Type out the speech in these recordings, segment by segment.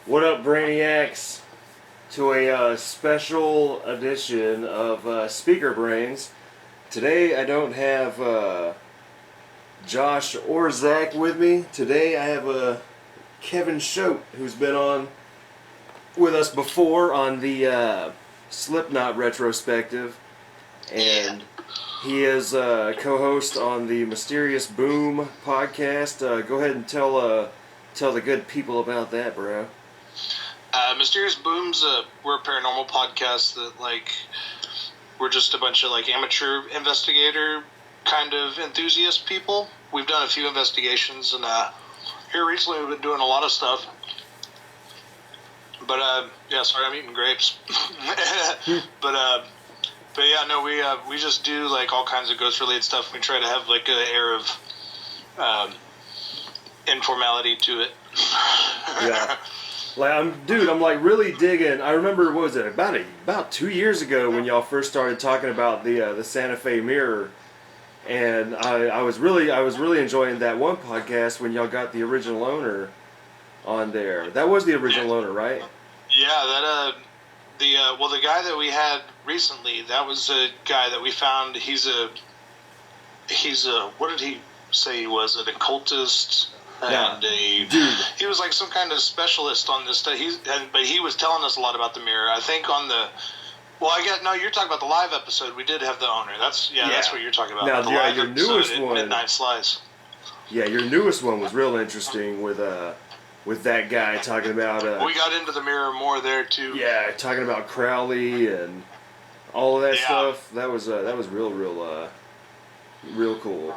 What up, Brainiacs? To a special edition of Speaker Brains. Today I don't have Josh or Zach with me. Today I have Kevin Choate, who's been on with us before on the Slipknot retrospective, and he is co-host on the Mysterious Boom podcast. Go ahead and tell the good people about that, bro. Mysterious Boom's we're a paranormal podcast that we're just a bunch of amateur investigator kind of enthusiast people. We've done a few investigations, and here recently we've been doing a lot of stuff. But yeah, sorry, I'm eating grapes. But yeah, no, we just do all kinds of ghost related stuff. We try to have an air of informality to it. Yeah. I'm really digging. I remember, what was it, about 2 years ago when y'all first started talking about the Santa Fe Mirror, and I was really enjoying that one podcast when y'all got the original owner on there. That was the original owner, right? Yeah, the guy that we had recently, that was a guy that we found. He's a what did he say he was? An occultist. And he was some kind of specialist on this stuff. But he was telling us a lot about the mirror. I think on the, you're talking about the live episode. We did have the owner. That's what you're talking about. Now, the live your newest one, Midnight Slice. Yeah, your newest one was real interesting with that guy talking about. We got into the mirror more there too. Yeah, talking about Crowley and all of that stuff. That was real cool.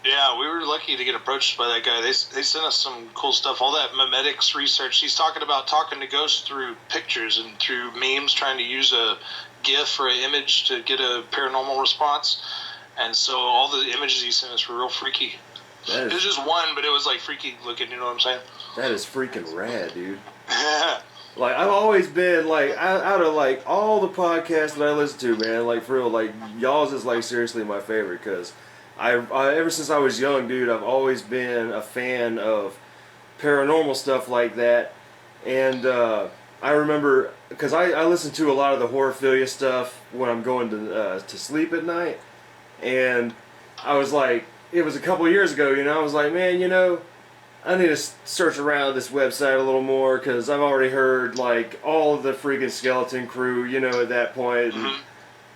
Yeah, we were lucky to get approached by that guy. They sent us some cool stuff. All that memetics research. He's talking about talking to ghosts through pictures and through memes, trying to use a GIF or an image to get a paranormal response. And so all the images he sent us were real freaky. It was just one, but it was freaky looking. You know what I'm saying? That is freaking rad, dude. I've always been out of all the podcasts that I listen to, man. For real, y'all's is seriously my favorite because. I ever since I was young, dude, I've always been a fan of paranormal stuff like that. And I remember, because I listen to a lot of the horrorphilia stuff when I'm going to sleep at night. And I was it was a couple years ago, I was man, I need to search around this website a little more because I've already heard all of the freaking Skeleton Crew, at that point. And,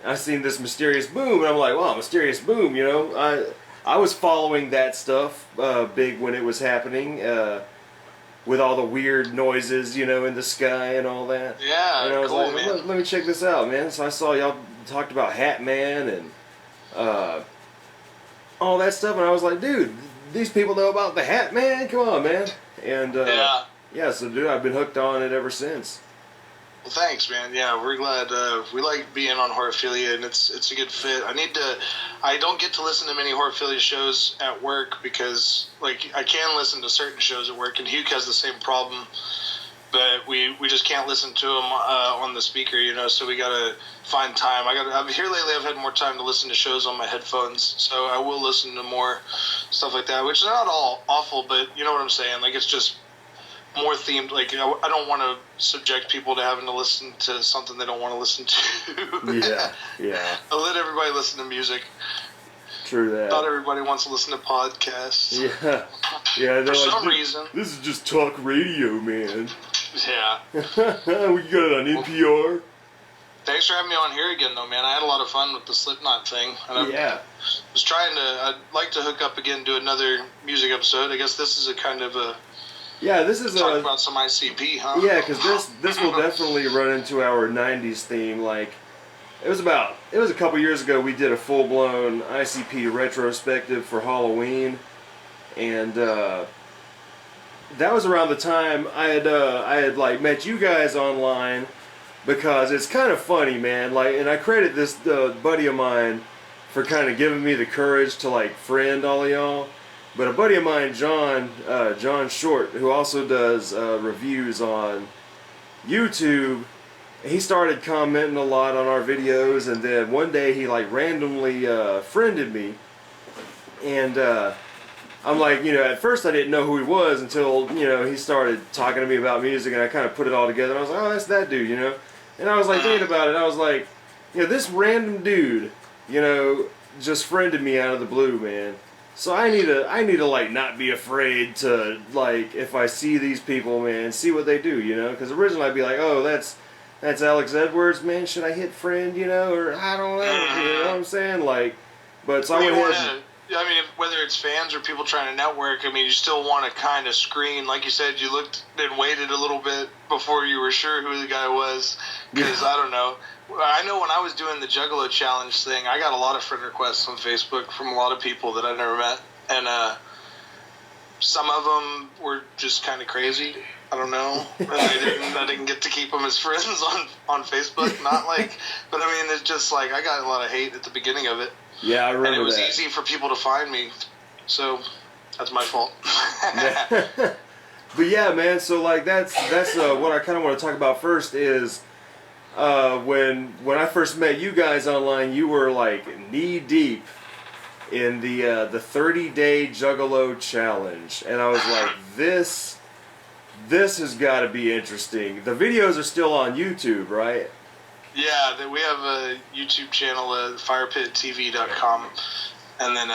I seen this Mysterious Boom, and I'm wow, Mysterious Boom, I was following that stuff big when it was happening, with all the weird noises, in the sky and all that. Yeah, and I was cool, man. Let me check this out, man. So I saw y'all talked about Hat Man and all that stuff, and I was dude, these people know about the Hat Man? Come on, man. And yeah, so dude, I've been hooked on it ever since. Well, thanks, man. Yeah, we're glad. We like being on Horrorphilia, and it's a good fit. I don't get to listen to many Horrorphilia shows at work because, I can listen to certain shows at work, and Hugh has the same problem, but we just can't listen to them on the speaker, so we gotta find time. I'm here lately. I've had more time to listen to shows on my headphones, so I will listen to more stuff like that, which is not all awful, but you know what I'm saying. It's just more themed. I don't want to subject people to having to listen to something they don't want to listen to. Yeah. I let everybody listen to music. True that. Not everybody wants to listen to podcasts. Yeah. For some reason. This is just talk radio, man. Yeah. We got it on NPR. Thanks for having me on here again, though, man. I had a lot of fun with the Slipknot thing. And I'd like to hook up again, do another music episode. I guess this is a kind of a... Yeah, this is talk about some ICP, huh? Yeah, because this will definitely run into our '90s theme. It was a couple years ago we did a full blown ICP retrospective for Halloween, and that was around the time I had met you guys online, because it's kind of funny, man. And I credit this buddy of mine for kind of giving me the courage to friend all of y'all. But a buddy of mine, John Short, who also does reviews on YouTube, he started commenting a lot on our videos, and then one day he randomly friended me, and I'm like, at first I didn't know who he was until, he started talking to me about music, and I kind of put it all together. And I was like, oh, that's that dude, And I was like thinking about it. I was like, this random dude, just friended me out of the blue, man. So I need to like not be afraid to like if I see these people, man, see what they do, Because originally I'd be like, oh, that's Alex Edwards, man. Should I hit friend, or I don't know, you know what I'm saying? Like, but so I went ahead. I mean, whether it's fans or people trying to network, I mean, you still want to kind of screen. Like you said, you looked and waited a little bit before you were sure who the guy was. Because, I don't know. I know when I was doing the Juggalo Challenge thing, I got a lot of friend requests on Facebook from a lot of people that I've never met. And some of them were just kind of crazy. I don't know. I didn't get to keep them as friends on Facebook. Not like, but I mean, it's just like I got a lot of hate at the beginning of it. Yeah, I remember that. And it was easy for people to find me, so that's my fault. But yeah, man. So like that's what I kind of want to talk about first is when I first met you guys online, you were like knee deep in the 30-day Juggalo challenge, and I was like, this has got to be interesting. The videos are still on YouTube, right? Yeah, we have a YouTube channel at firepittv.com, and then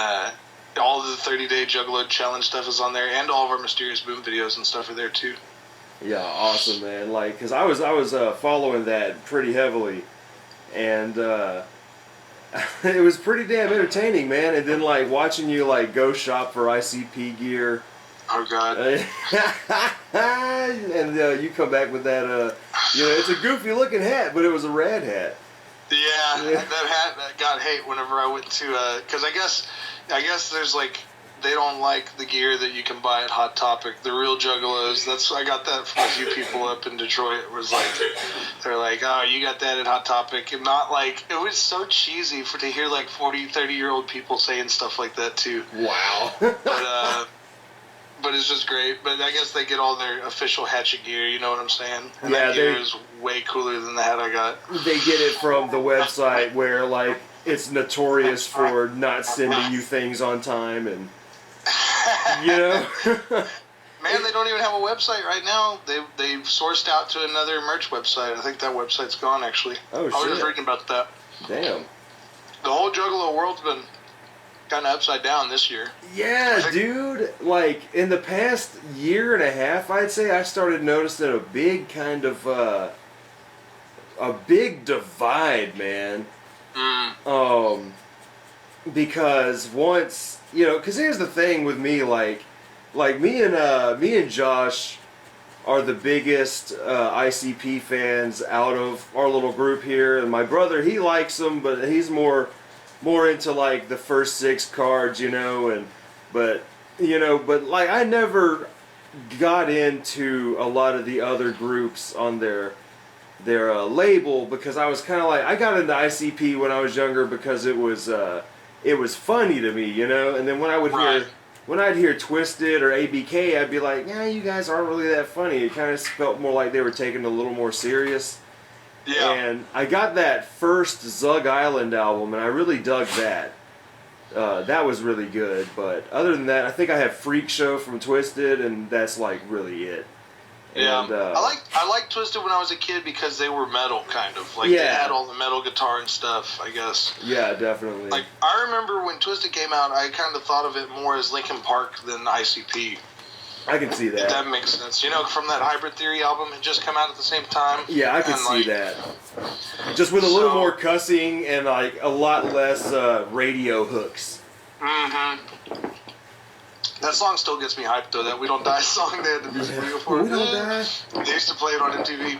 all the 30-day Juggalo challenge stuff is on there, and all of our Mysterious Boom videos and stuff are there too. Yeah, awesome, man. Like, cause I was following that pretty heavily, and it was pretty damn entertaining, man. And then like watching you like go shop for ICP gear. Oh God! And you come back with that. It's a goofy looking hat, but it was a rad hat. Yeah, that hat got hate whenever I went to. Because I guess there's like they don't like the gear that you can buy at Hot Topic. The real Juggalos. I got that from a few people up in Detroit. It was like they're like, oh, you got that at Hot Topic, and not like it was so cheesy to hear like 30-year-old people saying stuff like that too. Wow. But it's just great. But I guess they get all their official Hatchet gear, you know what I'm saying? And yeah, that gear is way cooler than the hat I got. They get it from the website where, like, it's notorious for not sending you things on time and, Man, they don't even have a website right now. They've sourced out to another merch website. I think that website's gone, actually. Oh, shit. I was just reading about that. Damn. The whole Juggalo world's been kind of upside down this year. Yeah, dude. Like, in the past year and a half, I'd say, I started noticing a big kind of, a big divide, man. Because once, because here's the thing with me, like me and Josh are the biggest ICP fans out of our little group here, and my brother, he likes them, but he's more into like the first 6 cards, but like I never got into a lot of the other groups on their label because I was kind of like I got into ICP when I was younger because it was funny to me, and then when I'd hear Twisted or ABK, I'd be like, yeah, you guys aren't really that funny. It kind of felt more like they were taken a little more serious. Yeah. And I got that first Zug Island album, and I really dug that. That was really good. But other than that, I think I have Freak Show from Twisted, and that's like really it. Yeah. And, I liked Twisted when I was a kid because they were metal, kind of. Like, they had all the metal guitar and stuff, I guess. Yeah, definitely. Like, I remember when Twisted came out, I kind of thought of it more as Linkin Park than ICP. I can see that. If that makes sense. From that Hybrid Theory album had just come out at the same time. Yeah, I can see that. Just with a little more cussing and like a lot less radio hooks. Mm-hmm. That song still gets me hyped though. That We Don't Die song they had the music video for. We Don't Die. They used to play it on MTV.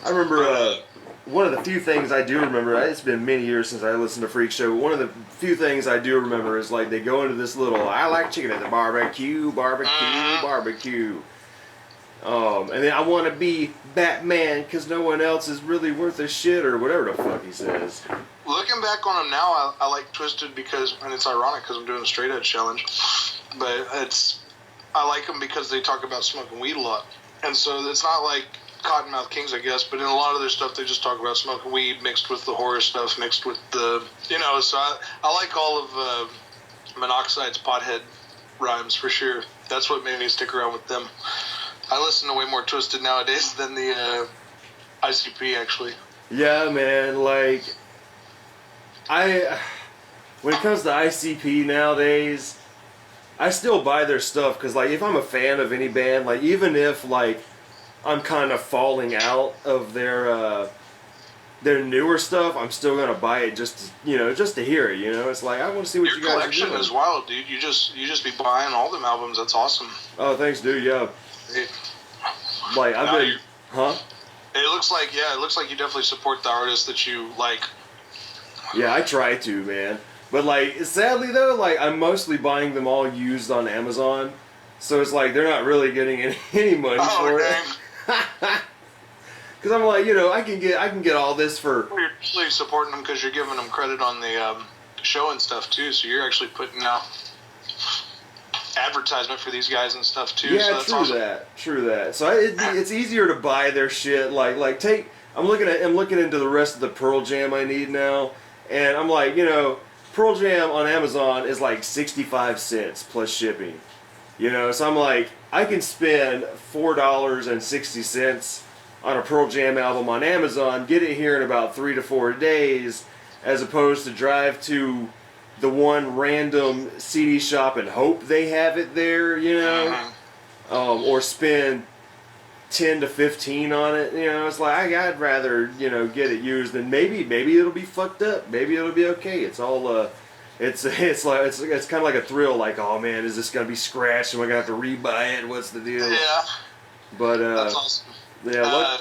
I remember one of the few things I do remember. It's been many years since I listened to Freak Show. But one of the few things I do remember is like they go into this little I like chicken at the barbecue. And then I want to be Batman because no one else is really worth a shit or whatever the fuck he says. Looking back on them now, I like Twisted because, and it's ironic because I'm doing the Straight Edge Challenge, but I like them because they talk about smoking weed a lot. And so it's not like Cottonmouth Kings, I guess, but in a lot of their stuff, they just talk about smoking weed mixed with the horror stuff, mixed with the, so I like all of Monoxide's Pothead rhymes for sure. That's what made me stick around with them. I listen to way more Twisted nowadays than the ICP actually. Yeah, man. Like, when it comes to ICP nowadays, I still buy their stuff because, like, if I'm a fan of any band, like, even if like I'm kind of falling out of their newer stuff, I'm still gonna buy it just to hear it. You know, it's like I want to see what Your you guys are doing. Your collection is wild, dude. You just be buying all them albums. That's awesome. Oh, thanks, dude. Yeah. Like I've been, huh? It looks like you definitely support the artists that you like. Yeah, I try to, man. But like, sadly though, like I'm mostly buying them all used on Amazon, so it's like they're not really getting any money for it. Because I'm like, I can get all this for. Well, you're actually supporting them because you're giving them credit on the show and stuff too. So you're actually putting out advertisement for these guys and stuff too. Yeah, so that's true awesome. True that. So it's easier to buy their shit. I'm looking into the rest of the Pearl Jam I need now, and I'm like, Pearl Jam on Amazon is like 65 cents plus shipping. So I'm like, I can spend $4.60 on a Pearl Jam album on Amazon, get it here in about 3 to 4 days, as opposed to drive to the one random CD shop and hope they have it there, or spend 10 to 15 on it. It's like I'd rather get it used, and maybe it'll be fucked up, maybe it'll be okay. It's all it's kind of like a thrill, like, oh man, is this gonna be scratched? Am I gonna have to rebuy it? What's the deal? Yeah. But that's awesome. Yeah,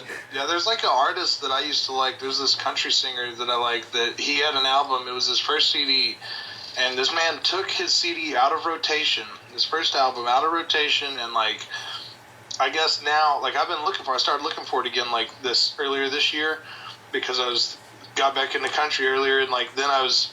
there's like an artist that I used to like. There's this country singer that I like. That he had an album. It was his first CD, and this man took his CD out of rotation. His first album out of rotation, and like, I guess now, like, I started looking for it again, like earlier this year, because I got back in the country earlier, and like then I was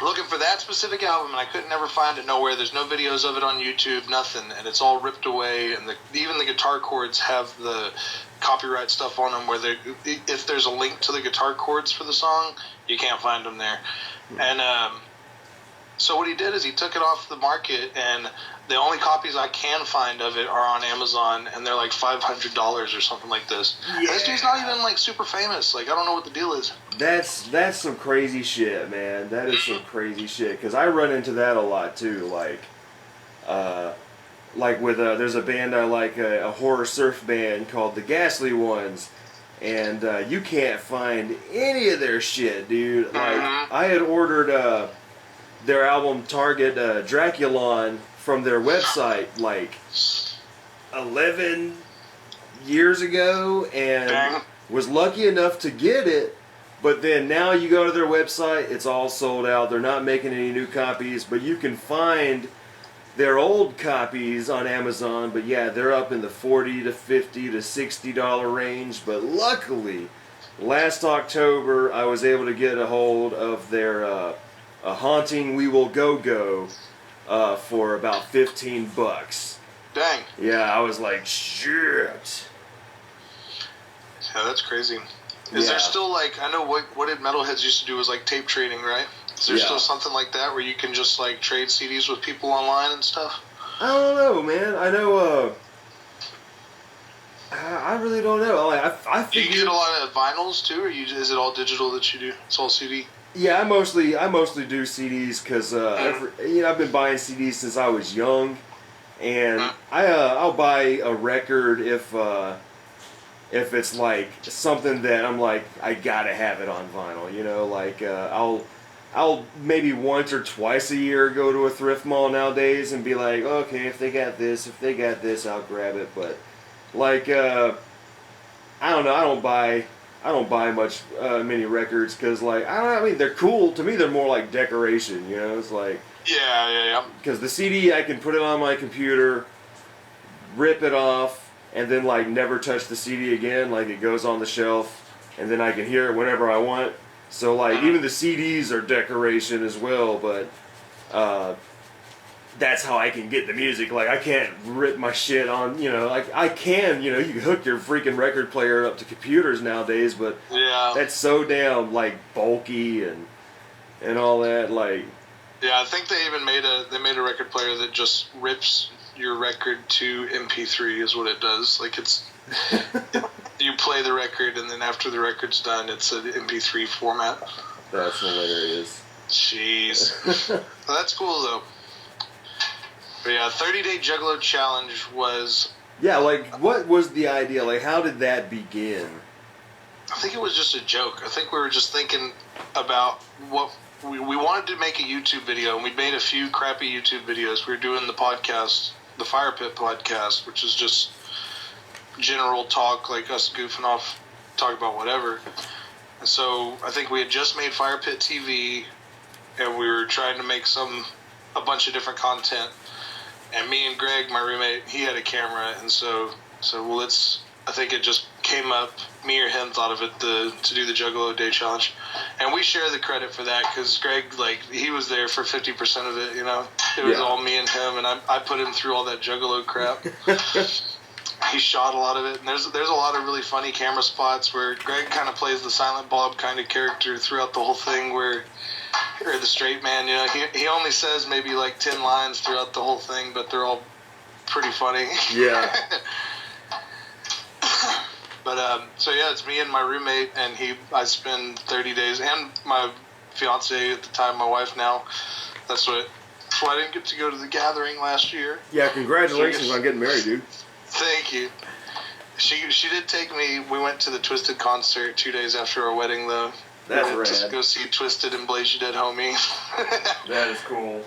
looking for that specific album, and I couldn't never find it nowhere. There's no videos of it on YouTube, nothing, and it's all ripped away. And even the guitar chords have the copyright stuff on them, where if there's a link to the guitar chords for the song, you can't find them there. And so what he did is he took it off the market, and the only copies I can find of it are on Amazon, and they're like $500 or something like this. Yeah. This dude's not even like super famous. Like, I don't know what the deal is. That's some crazy shit, man. That is some crazy shit. Because I run into that a lot too. Like with there's a band I like, a horror surf band called the Ghastly Ones, and you can't find any of their shit, dude. Like, I had ordered their album Target Draculon from their website like 11 years ago, and was lucky enough to get it. But then now you go to their website, it's all sold out. They're not making any new copies, but you can find their old copies on Amazon. But yeah, they're up in the $40 to $50 to $60 range. But luckily, last October I was able to get a hold of their A Haunting We Will Go for about $15. Dang. Yeah, I was like, shit. Yeah, that's crazy. Is there still, like, I know what did metalheads used to do was like tape trading, right? Is there still something like that where you can just like trade CDs with people online and stuff? I don't know, man. I know. I really don't know. Like, I do you get a lot of vinyls too, or is it all digital that you do? It's all CD. Yeah, I mostly do CDs because I've been buying CDs since I was young, and I'll buy a record if it's like something that I'm like, I gotta have it on vinyl. Like I'll maybe once or twice a year go to a thrift mall nowadays and be like, okay, if they got this, I'll grab it. But like I don't know, I don't buy much many records because, like, I mean, they're cool to me. They're more like decoration, It's like, yeah. Because the CD, I can put it on my computer, rip it off, and then like never touch the CD again. Like, it goes on the shelf, and then I can hear it whenever I want. So like even the CDs are decoration as well, but that's how I can get the music. Like, I can't rip my shit on, like I can, you can hook your freaking record player up to computers nowadays, but that's so damn like bulky and all that. Like, Yeah, I think they even made a record player that just rips your record to MP3 is what it does. Like it's you play the record and then after the record's done, it's an MP3 format. That's hilarious. Jeez, well, that's cool though. But yeah, 30-day Juggalo challenge was. Yeah, like what was the idea? Like how did that begin? I think it was just a joke. I think we were just thinking about what. We wanted to make a YouTube video, and we made a few crappy YouTube videos. We were doing the podcast, the Fire Pit podcast, which is just general talk, like us goofing off, talk about whatever. And so I think we had just made Fire Pit TV, and we were trying to make a bunch of different content. And me and Greg, my roommate, he had a camera, and so well, I think it just came up. Me or him thought of it to do the Juggalo Day Challenge, and we share the credit for that because Greg, like, he was there for 50% of it. You know, it was all me and him, and I put him through all that Juggalo crap. He shot a lot of it, and there's a lot of really funny camera spots where Greg kind of plays the Silent Bob kind of character throughout the whole thing, or the straight man. You know, he only says maybe like 10 lines throughout the whole thing, but they're all pretty funny. Yeah. But so yeah, it's me and my roommate, and I spend 30 days, and my fiance at the time, my wife now. That's why I didn't get to go to the gathering last year. Yeah, congratulations on getting married, dude. Thank you. She did take me. We went to the Twisted concert 2 days after our wedding, though. That's rad. To go see Twisted and Blaze You Dead Homie. That is cool.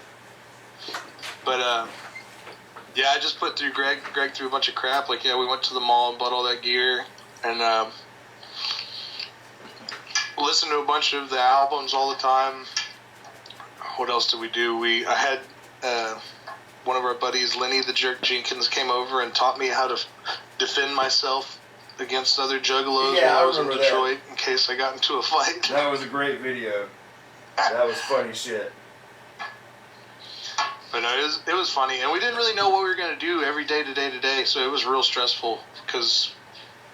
But yeah, I just put through Greg through a bunch of crap. Like, yeah, we went to the mall and bought all that gear. And listen to a bunch of the albums all the time. What else did we do? I had one of our buddies, Lenny the Jerk Jenkins, came over and taught me how to defend myself against other juggalos while I was in Detroit in case I got into a fight. That was a great video. That was funny shit. But no, it was funny, and we didn't really know what we were going to do every day to day, so it was real stressful because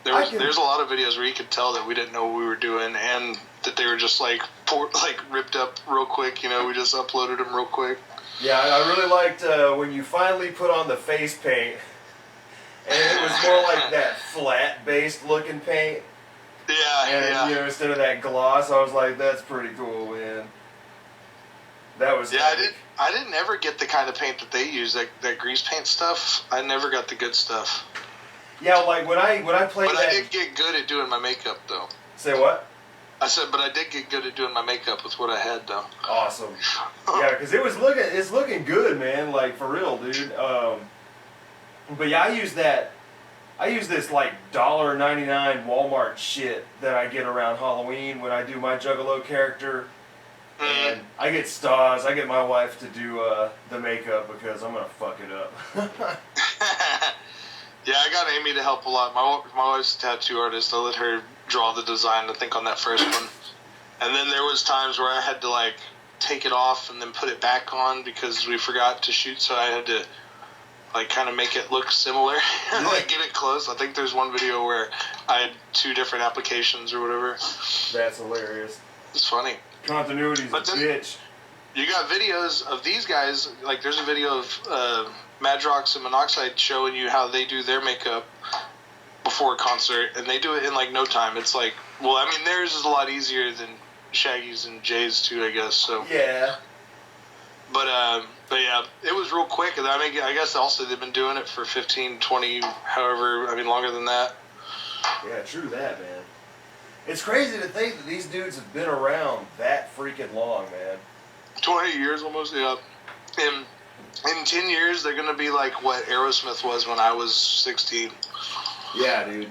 there's a lot of videos where you could tell that we didn't know what we were doing and that they were just like ripped up real quick. You know, we just uploaded them real quick. Yeah, I really liked when you finally put on the face paint, and it was more like that flat-based looking paint. Yeah, and, you know, instead of that gloss, I was like, that's pretty cool, man. That was I didn't ever get the kind of paint that they use, that grease paint stuff. I never got the good stuff. Yeah, like when I played. But I did get good at doing my makeup, though. Say what? I said, but I did get good at doing my makeup with what I had, though. Awesome. Yeah, because it's looking good, man. Like for real, dude. But yeah, I use this like $1.99 Walmart shit that I get around Halloween when I do my Juggalo character. And I get stars. I get my wife to do the makeup because I'm gonna fuck it up. Yeah, I got Amy to help a lot. My wife's a tattoo artist. I let her draw the design, I think, on that first one. And then there was times where I had to like take it off and then put it back on because we forgot to shoot, so I had to like kind of make it look similar, like get it close. I think there's one video where I had 2 different applications or whatever. That's hilarious. It's funny. Continuity's a bitch. You got videos of these guys, like there's a video of Madrox and Monoxide showing you how they do their makeup before a concert, and they do it in like no time. It's like, well, I mean, theirs is a lot easier than Shaggy's and Jay's too, I guess. So yeah. But yeah, it was real quick. And I mean, I guess also they've been doing it for 15, 20, however, I mean, longer than that. Yeah, true that, man. It's crazy to think that these dudes have been around that freaking long, man. 20 years almost, yeah. In 10 years, they're going to be like what Aerosmith was when I was 16. Yeah, dude.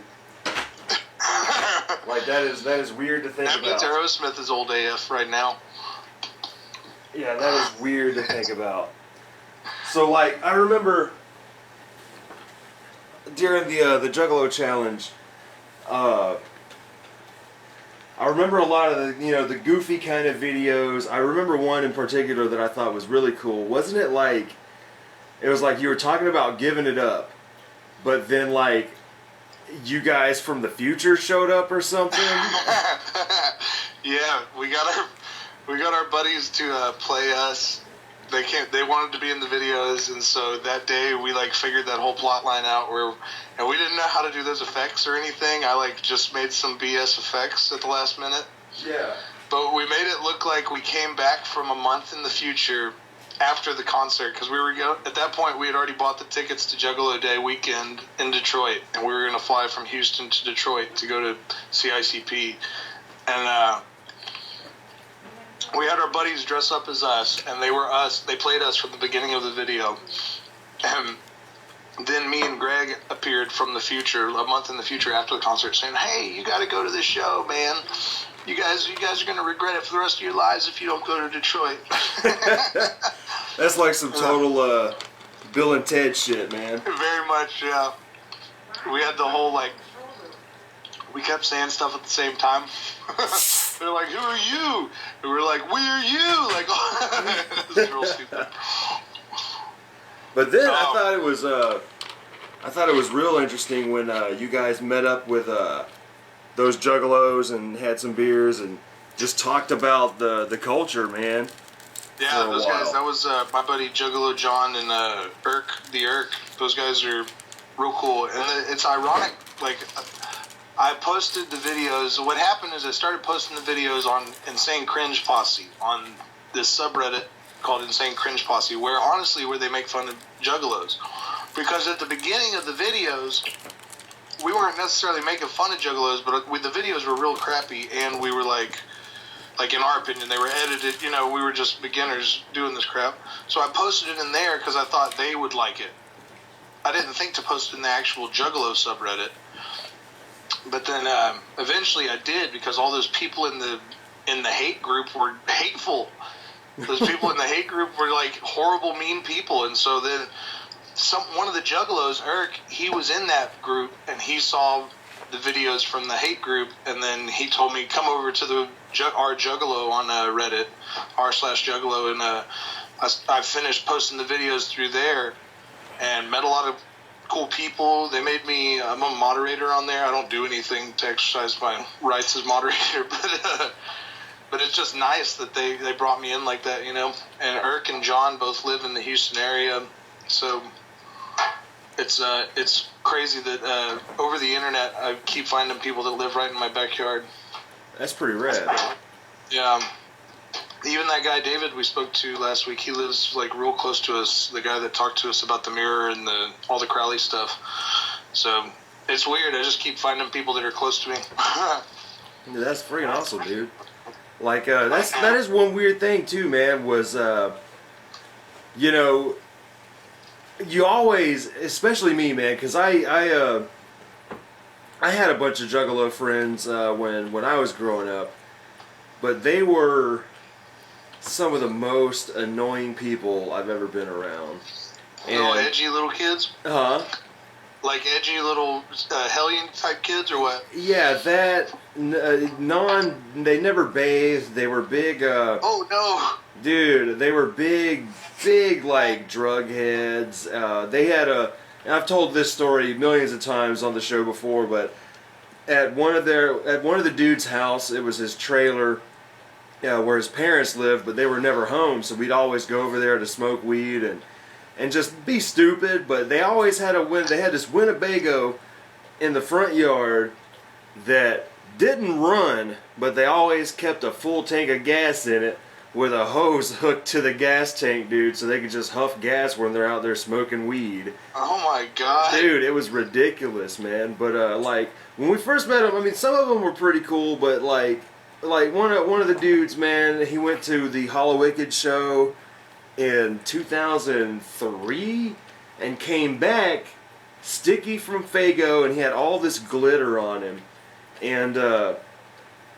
Like, that is weird to think about. That means Aerosmith is old AF right now. Yeah, that is weird to think about. So, like, I remember during the Juggalo challenge, I remember a lot of the goofy kind of videos. I remember one in particular that I thought was really cool. Wasn't it like, it was like you were talking about giving it up, but then like you guys from the future showed up or something? Yeah, we got our buddies to play us They wanted to be in the videos, and so that day we like figured that whole plot line out and we didn't know how to do those effects or anything. I like just made some BS effects at the last minute. Yeah. But we made it look like we came back from a month in the future after the concert, because at that point we had already bought the tickets to Juggalo Day weekend in Detroit, and we were going to fly from Houston to Detroit to go to CICP, and we had our buddies dress up as us, and they were us. They played us from the beginning of the video, and then me and Greg appeared from the future, a month in the future after the concert, saying, "Hey, you got to go to this show, man. You guys are going to regret it for the rest of your lives if you don't go to Detroit." That's like some total Bill and Ted shit, man. Very much, yeah. We had the whole, like, we kept saying stuff at the same time. They're like, "Who are you?" And we're like, "We are you!" Like, it was real stupid. But then I thought it was real interesting when you guys met up with those juggalos and had some beers and just talked about the culture, man. Yeah, those guys. That was my buddy Juggalo John and the Irk. Those guys are real cool, and it's ironic. Like, I posted the videos. What happened is I started posting the videos on Insane Cringe Posse on this subreddit called Insane Cringe Posse, where they make fun of juggalos. Because at the beginning of the videos, we weren't necessarily making fun of juggalos, but the videos were real crappy, and we were like in our opinion, they were edited. You know, we were just beginners doing this crap. So I posted it in there because I thought they would like it. I didn't think to post it in the actual Juggalo subreddit. But then eventually I did, because all those people in the hate group were hateful. Those people in the hate group were like horrible, mean people, and so then one of the Juggalos, Irk, he was in that group, and he saw the videos from the hate group, and then he told me, come over to our Juggalo on Reddit, r/Juggalo, and I finished posting the videos through there, and met a lot of cool people. They made me, I'm a moderator on there. I don't do anything to exercise my rights as moderator, but it's just nice that they brought me in like that, you know. And Irk and John both live in the Houston area, so it's crazy that over the internet I keep finding people that live right in my backyard. That's pretty rad. Yeah. Even that guy David we spoke to last week, he lives like real close to us. The guy that talked to us about the mirror and all the Crowley stuff. So it's weird. I just keep finding people that are close to me. Dude, that's freaking awesome, dude. Like that is one weird thing too, man. Was you know, you always, especially me, man, because I had a bunch of Juggalo friends when I was growing up, but they were some of the most annoying people I've ever been around. Little edgy little kids? Huh? Like edgy little hellion type kids or what? Yeah, they never bathed. They were big. Oh no! Dude, they were big like drug heads. They had and I've told this story millions of times on the show before, but at one of the dudes' house, it was his trailer. Where his parents lived, but they were never home, so we'd always go over there to smoke weed and just be stupid. But they always had they had this Winnebago in the front yard that didn't run, but they always kept a full tank of gas in it with a hose hooked to the gas tank, dude, so they could just huff gas when they're out there smoking weed. Oh my god. Dude, it was ridiculous, man. But like when we first met them, I mean, some of them were pretty cool, but like one of the dudes, man, he went to the Hollow Wicked show in 2003 and came back sticky from Fago, and he had all this glitter on him, and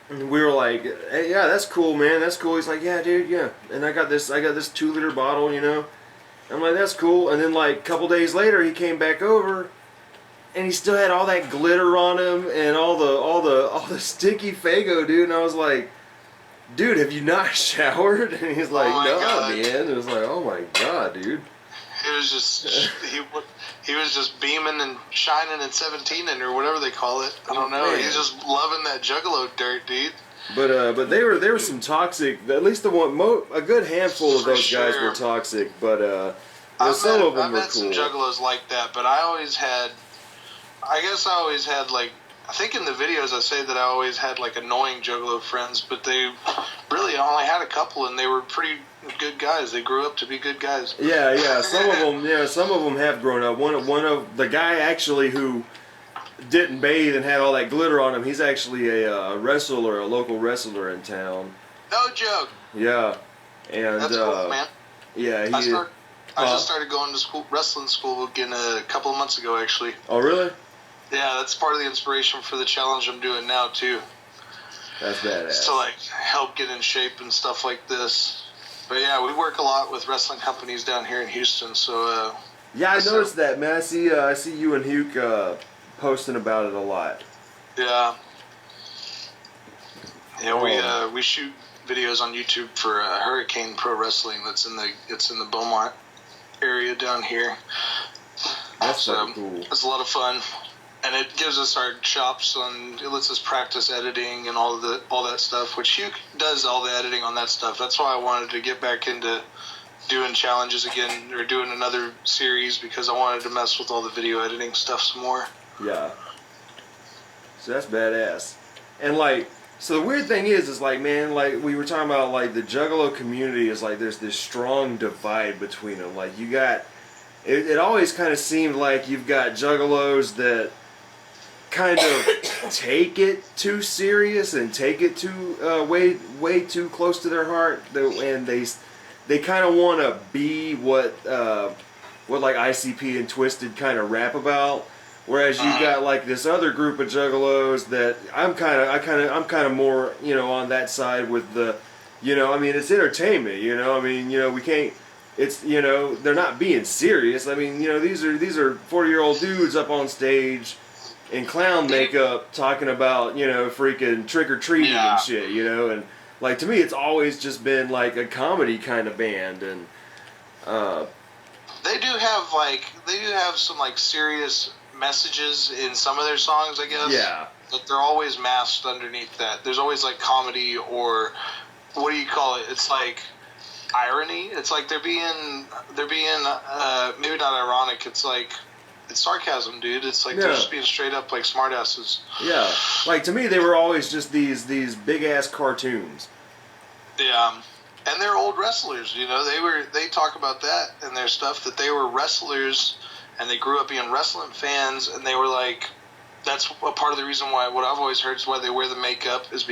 we were like, hey, yeah, that's cool, man, that's cool. He's like, yeah, dude, yeah, and I got this 2-liter bottle, you know. I'm like, that's cool. And then like a couple days later, he came back over, and he still had all that glitter on him and all the sticky Fago, dude. And I was like, dude, have you not showered? And he's like, no, man. It was like, oh my god, dude. He was just he was just beaming and shining and 17ing or whatever they call it. I don't know. Man. He's just loving that Juggalo dirt, dude. But there were some toxic. At least a good handful of those guys were toxic. But some of them were cool. I've met some juggalos like that, but I guess I always had like. I think in the videos I say that I always had like annoying juggalo friends, but they really only had a couple, and they were pretty good guys. They grew up to be good guys. Yeah. Some of them have grown up. One of the guy actually who didn't bathe and had all that glitter on him. He's actually a wrestler, a local wrestler in town. No joke. Yeah, and that's cool, man. Yeah, I just started going to wrestling school again a couple of months ago, actually. Oh, really? Yeah, that's part of the inspiration for the challenge I'm doing now, too. That's badass. Just to, like, help get in shape and stuff like this. But, yeah, we work a lot with wrestling companies down here in Houston, so, yeah, I noticed that, man. I see you and Hugh posting about it a lot. Yeah. Yeah, we shoot videos on YouTube for Hurricane Pro Wrestling it's in the Beaumont area down here. That's so cool. It's a lot of fun. And it gives us our chops it lets us practice editing and all that stuff, which Hugh does all the editing on that stuff. That's why I wanted to get back into doing challenges again, or doing another series, because I wanted to mess with all the video editing stuff some more. Yeah. So that's badass. And so the weird thing is like, man, like we were talking about, like the Juggalo community is like, there's this strong divide between them. Like you got, it always kind of seemed like you've got Juggalos that kind of take it too serious and take it too way too close to their heart, and they kind of want to be what like ICP and Twisted kind of rap about, whereas you got like this other group of Juggalos that I'm kind of more, on that side with the, I mean, it's entertainment, I mean, we can't. It's, they're not being serious. I mean, these are 40-year-old dudes up on stage in clown makeup talking about, freaking trick-or-treating and shit, and like, to me, it's always just been like a comedy kind of band. And they do have some like serious messages in some of their songs, I guess. Yeah. But they're always masked underneath that. There's always like comedy, or what do you call it? It's like irony. It's like they're being maybe not ironic. It's like, it's sarcasm, dude. It's like they're just being straight up like smartasses. Yeah, like to me, they were always just these big ass cartoons. Yeah, and they're old wrestlers. They talk about that in their stuff, that they were wrestlers and they grew up being wrestling fans, and they were like, that's a part of the reason why. What I've always heard is why they wear the makeup is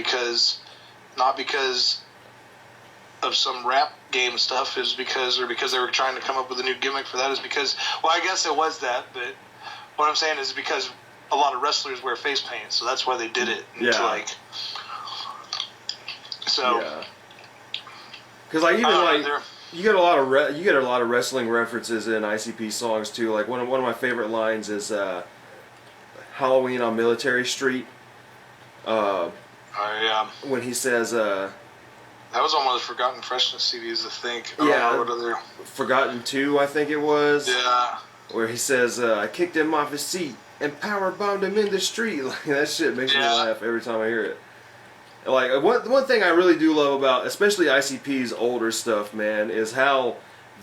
not because of some rap game stuff, is because they were trying to come up with a new gimmick for that, is because, well, I guess it was that, but what I'm saying is because a lot of wrestlers wear face paint, so that's why they did it. Yeah. Because like, even you get a lot of wrestling references in ICP songs too. Like one of my favorite lines is Halloween on Military Street. When he says that was on one of the Forgotten Freshness CDs, I think. Forgotten 2, I think it was. Yeah. Where he says, I kicked him off his seat and power bombed him in the street. Like, that shit makes me laugh every time I hear it. Like, one thing I really do love about, especially ICP's older stuff, man, is how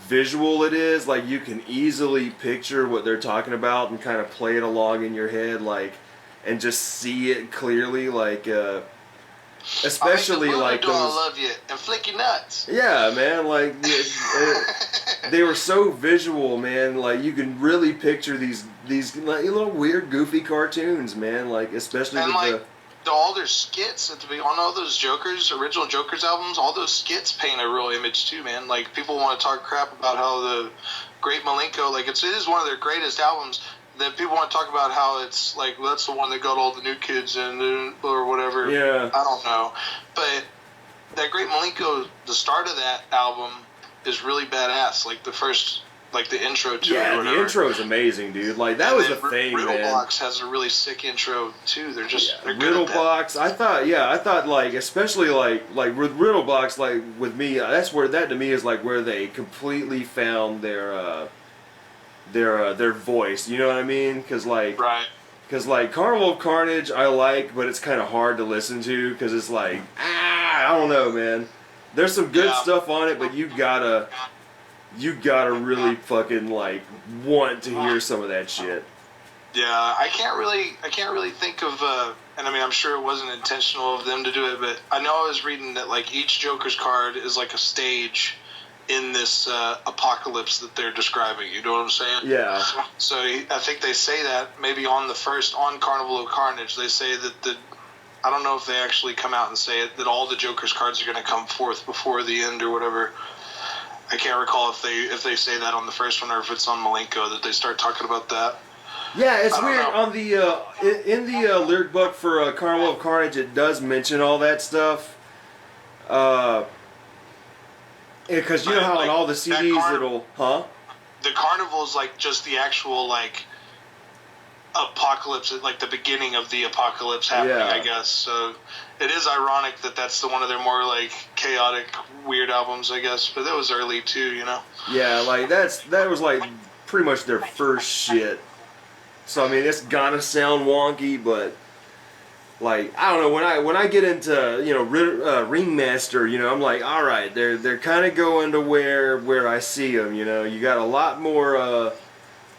visual it is. Like, you can easily picture what they're talking about and kind of play it along in your head, like, and just see it clearly, like, especially like those. I love you and flick your nuts. Yeah, man. Like they were so visual, man. Like you can really picture these like, little weird, goofy cartoons, man. Like especially and with all their skits on all those original Jokers albums. All those skits paint a real image too, man. Like people want to talk crap about how the Great Malenko, like it is one of their greatest albums. Then people want to talk about how it's like, that's the one that got all the new kids in, or whatever. Yeah. I don't know. But that Great Malenko, the start of that album is really badass. Like the first, like the intro to it. Yeah, the intro is amazing, dude. Like that was a thing, man. Riddlebox has a really sick intro too. They're just they're good at that. Riddlebox. I thought like especially like with Riddlebox, like with me, that's where that to me is like where they completely found their voice, you know what I mean? Because like, right. Because, like, Carnival of Carnage I like, but it's kind of hard to listen to because it's like, I don't know, man. There's some good stuff on it, but you gotta really fucking, like, want to hear some of that shit. Yeah, I can't really think of, and I mean, I'm sure it wasn't intentional of them to do it, but I know I was reading that, like, each Joker's card is like a stage in this apocalypse that they're describing. You know what I'm saying? Yeah. So I think they say that maybe on Carnival of Carnage, they say that I don't know if they actually come out and say it, that all the Joker's cards are going to come forth before the end or whatever. I can't recall if they say that on the first one or if it's on Malenko that they start talking about that. Yeah, it's weird. On the in the lyric book for Carnival of Carnage, it does mention all that stuff. Because you know how on all the CDs it'll, the carnival's like just the actual like apocalypse, like the beginning of the apocalypse happening, I guess. So it is ironic that that's one of their more like chaotic, weird albums, I guess. But that was early too, you know. Yeah, like that was like pretty much their first shit. So I mean, it's gonna sound wonky, but like I don't know, when I get into Ringmaster, I'm like, all right, they're kind of going to where I see them. You got a lot more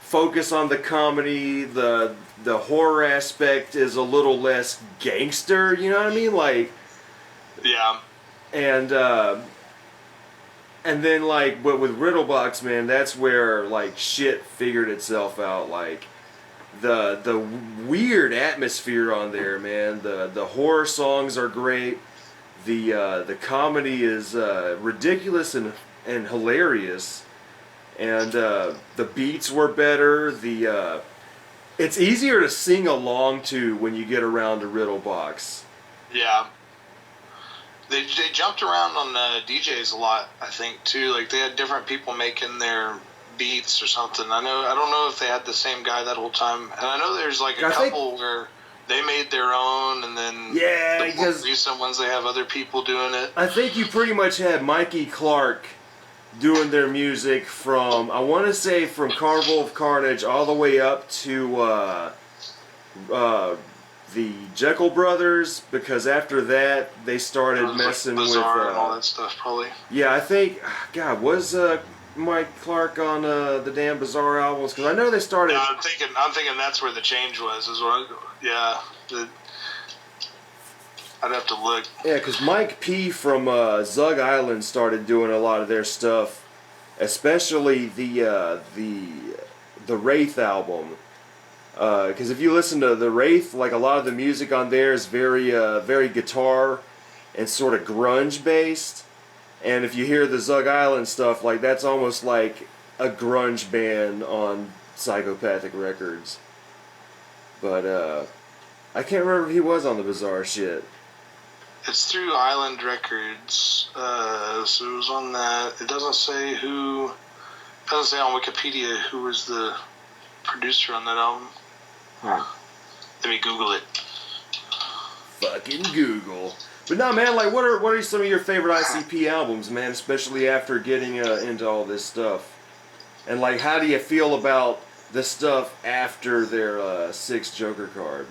focus on the comedy. The horror aspect is a little less gangster. You know what I mean? Like, yeah. And then like, but with Riddlebox, man, that's where like shit figured itself out. Like, the weird atmosphere on there, man. The horror songs are great. The comedy is ridiculous and hilarious, and the beats were better. It's easier to sing along to when you get around to Riddlebox. Yeah. They jumped around on DJs a lot, I think, too. Like, they had different people making their beats or something. I don't know if they had the same guy that whole time. And I know there's like a couple where they made their own, and then the more recent ones they have other people doing it. I think you pretty much had Mikey Clark doing their music from, I want to say, from Carnival of Carnage all the way up to the Jekyll Brothers, because after that they started messing with Bizarre and all that stuff, probably. Yeah, I think, God, was Mike Clark on the damn Bizarre albums? Because I know they started. Yeah, I'm thinking that's where the change was. I'd have to look. Yeah, because Mike P from Zug Island started doing a lot of their stuff, especially the Wraith album. Because if you listen to the Wraith, like a lot of the music on there is very very guitar and sort of grunge based. And if you hear the Zug Island stuff, like that's almost like a grunge band on Psychopathic Records. But I can't remember if he was on the Bizarre shit. It's through Island Records, so it was on that. It doesn't say who. It doesn't say on Wikipedia who was the producer on that album. Let me Google it. Fucking Google. But no, man, like, what are some of your favorite ICP albums, man? Especially after getting into all this stuff, and like, how do you feel about the stuff after their 6th Joker card?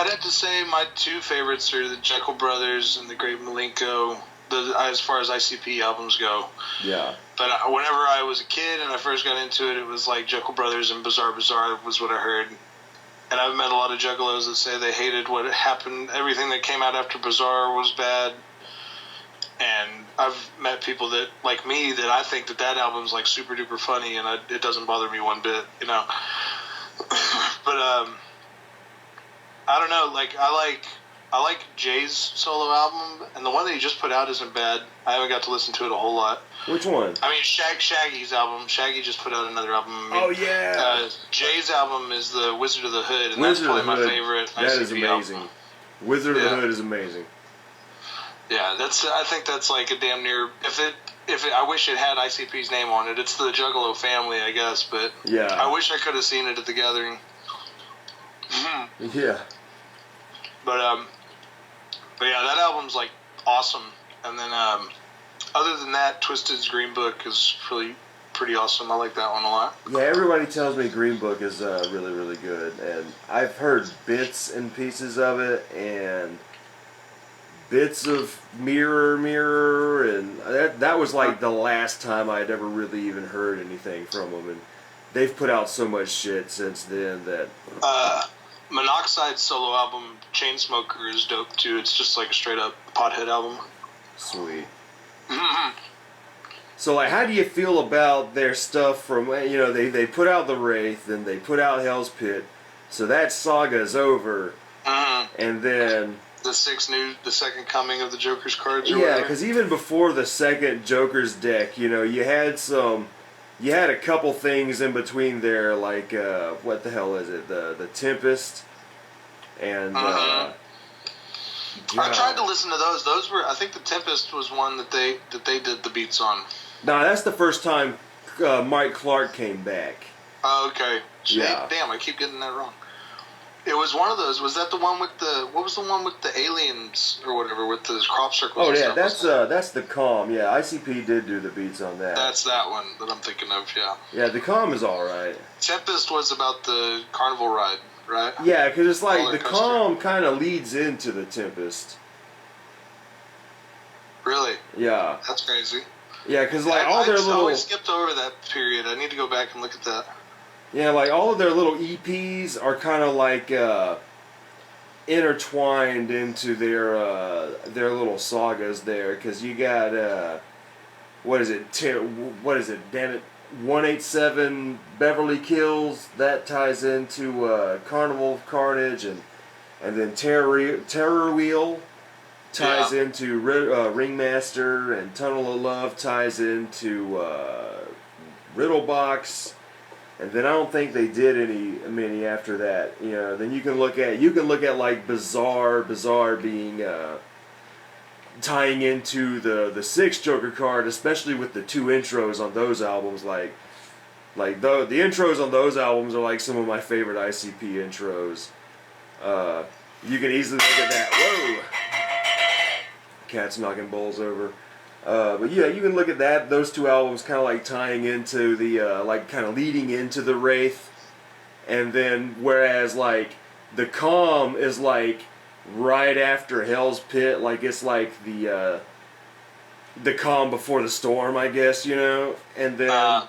I'd have to say my two favorites are the Jekyll Brothers and the Great Malenko, as far as ICP albums go. Yeah. But whenever I was a kid and I first got into it, it was like Jekyll Brothers and Bizarre was what I heard. And I've met a lot of Juggalos that say they hated what happened. Everything that came out after Bizarre was bad. And I've met people that, like me, that I think that album's like super duper funny, and it doesn't bother me one bit, you know. But I don't know. Like I like Jay's solo album, and the one that he just put out isn't bad. I haven't got to listen to it a whole lot. Which one? I mean, Shaggy's album. Shaggy just put out another album. I mean, oh yeah. Jay's album is the Wizard of the Hood, and that's probably my favorite. That is amazing. Album. Wizard of the Hood is amazing. Yeah, I think that's like a damn near. I wish it had ICP's name on it. It's the Juggalo family, I guess, but yeah. I wish I could have seen it at the gathering. Yeah. But yeah, that album's like awesome. And then other than that, Twisted's Green Book is pretty awesome. I like that one a lot. Yeah, everybody tells me Green Book is really, really good, and I've heard bits and pieces of it, and bits of Mirror, and that was like the last time I'd ever really even heard anything from them, and they've put out so much shit since then that... Monoxide's solo album, Chainsmoker, is dope too. It's just like a straight up pothead album. Sweet. So, like, how do you feel about their stuff from, you know, they put out The Wraith, then they put out Hell's Pit, so that saga's over, and then... The second coming of the Joker's cards. Yeah, because even before the second Joker's deck, you know, you had a couple things in between there, like what the hell is it? The Tempest, and I tried to listen to those. Those were, I think, the Tempest was one that they did the beats on. No, that's the first time Mike Clark came back. Oh, okay. Yeah. Damn, I keep getting that wrong. It was one of those. Was that the one with the... What was the one with the aliens or whatever, with the crop circles? Oh, yeah, that's the Calm. Yeah, ICP did do the beats on that. That's that one that I'm thinking of, yeah. Yeah, the Calm is alright. Tempest was about the carnival ride, right? Yeah, because it's like the Calm kind of leads into the Tempest. Really? Yeah. That's crazy. Yeah, because like all their little... I always skipped over that period. I need to go back and look at that. Yeah, like all of their little EPs are kind of like intertwined into their little sagas there, because you got what is it? Damn it, 187 Beverly Kills, that ties into Carnival of Carnage, and then Terror Wheel ties into Ringmaster, and Tunnel of Love ties into Riddle Box. And then I don't think they did many after that. You know, then you can look at like Bizarre being tying into the sixth Joker card, especially with the two intros on those albums. Like the intros on those albums are like some of my favorite ICP intros. You can easily look at that. Whoa, cat's knocking bowls over. But yeah, you can look at that. Those two albums kind of like tying into the like kind of leading into the Wraith, and then whereas like the Calm is like right after Hell's Pit, like it's like the calm before the storm, I guess, you know, and then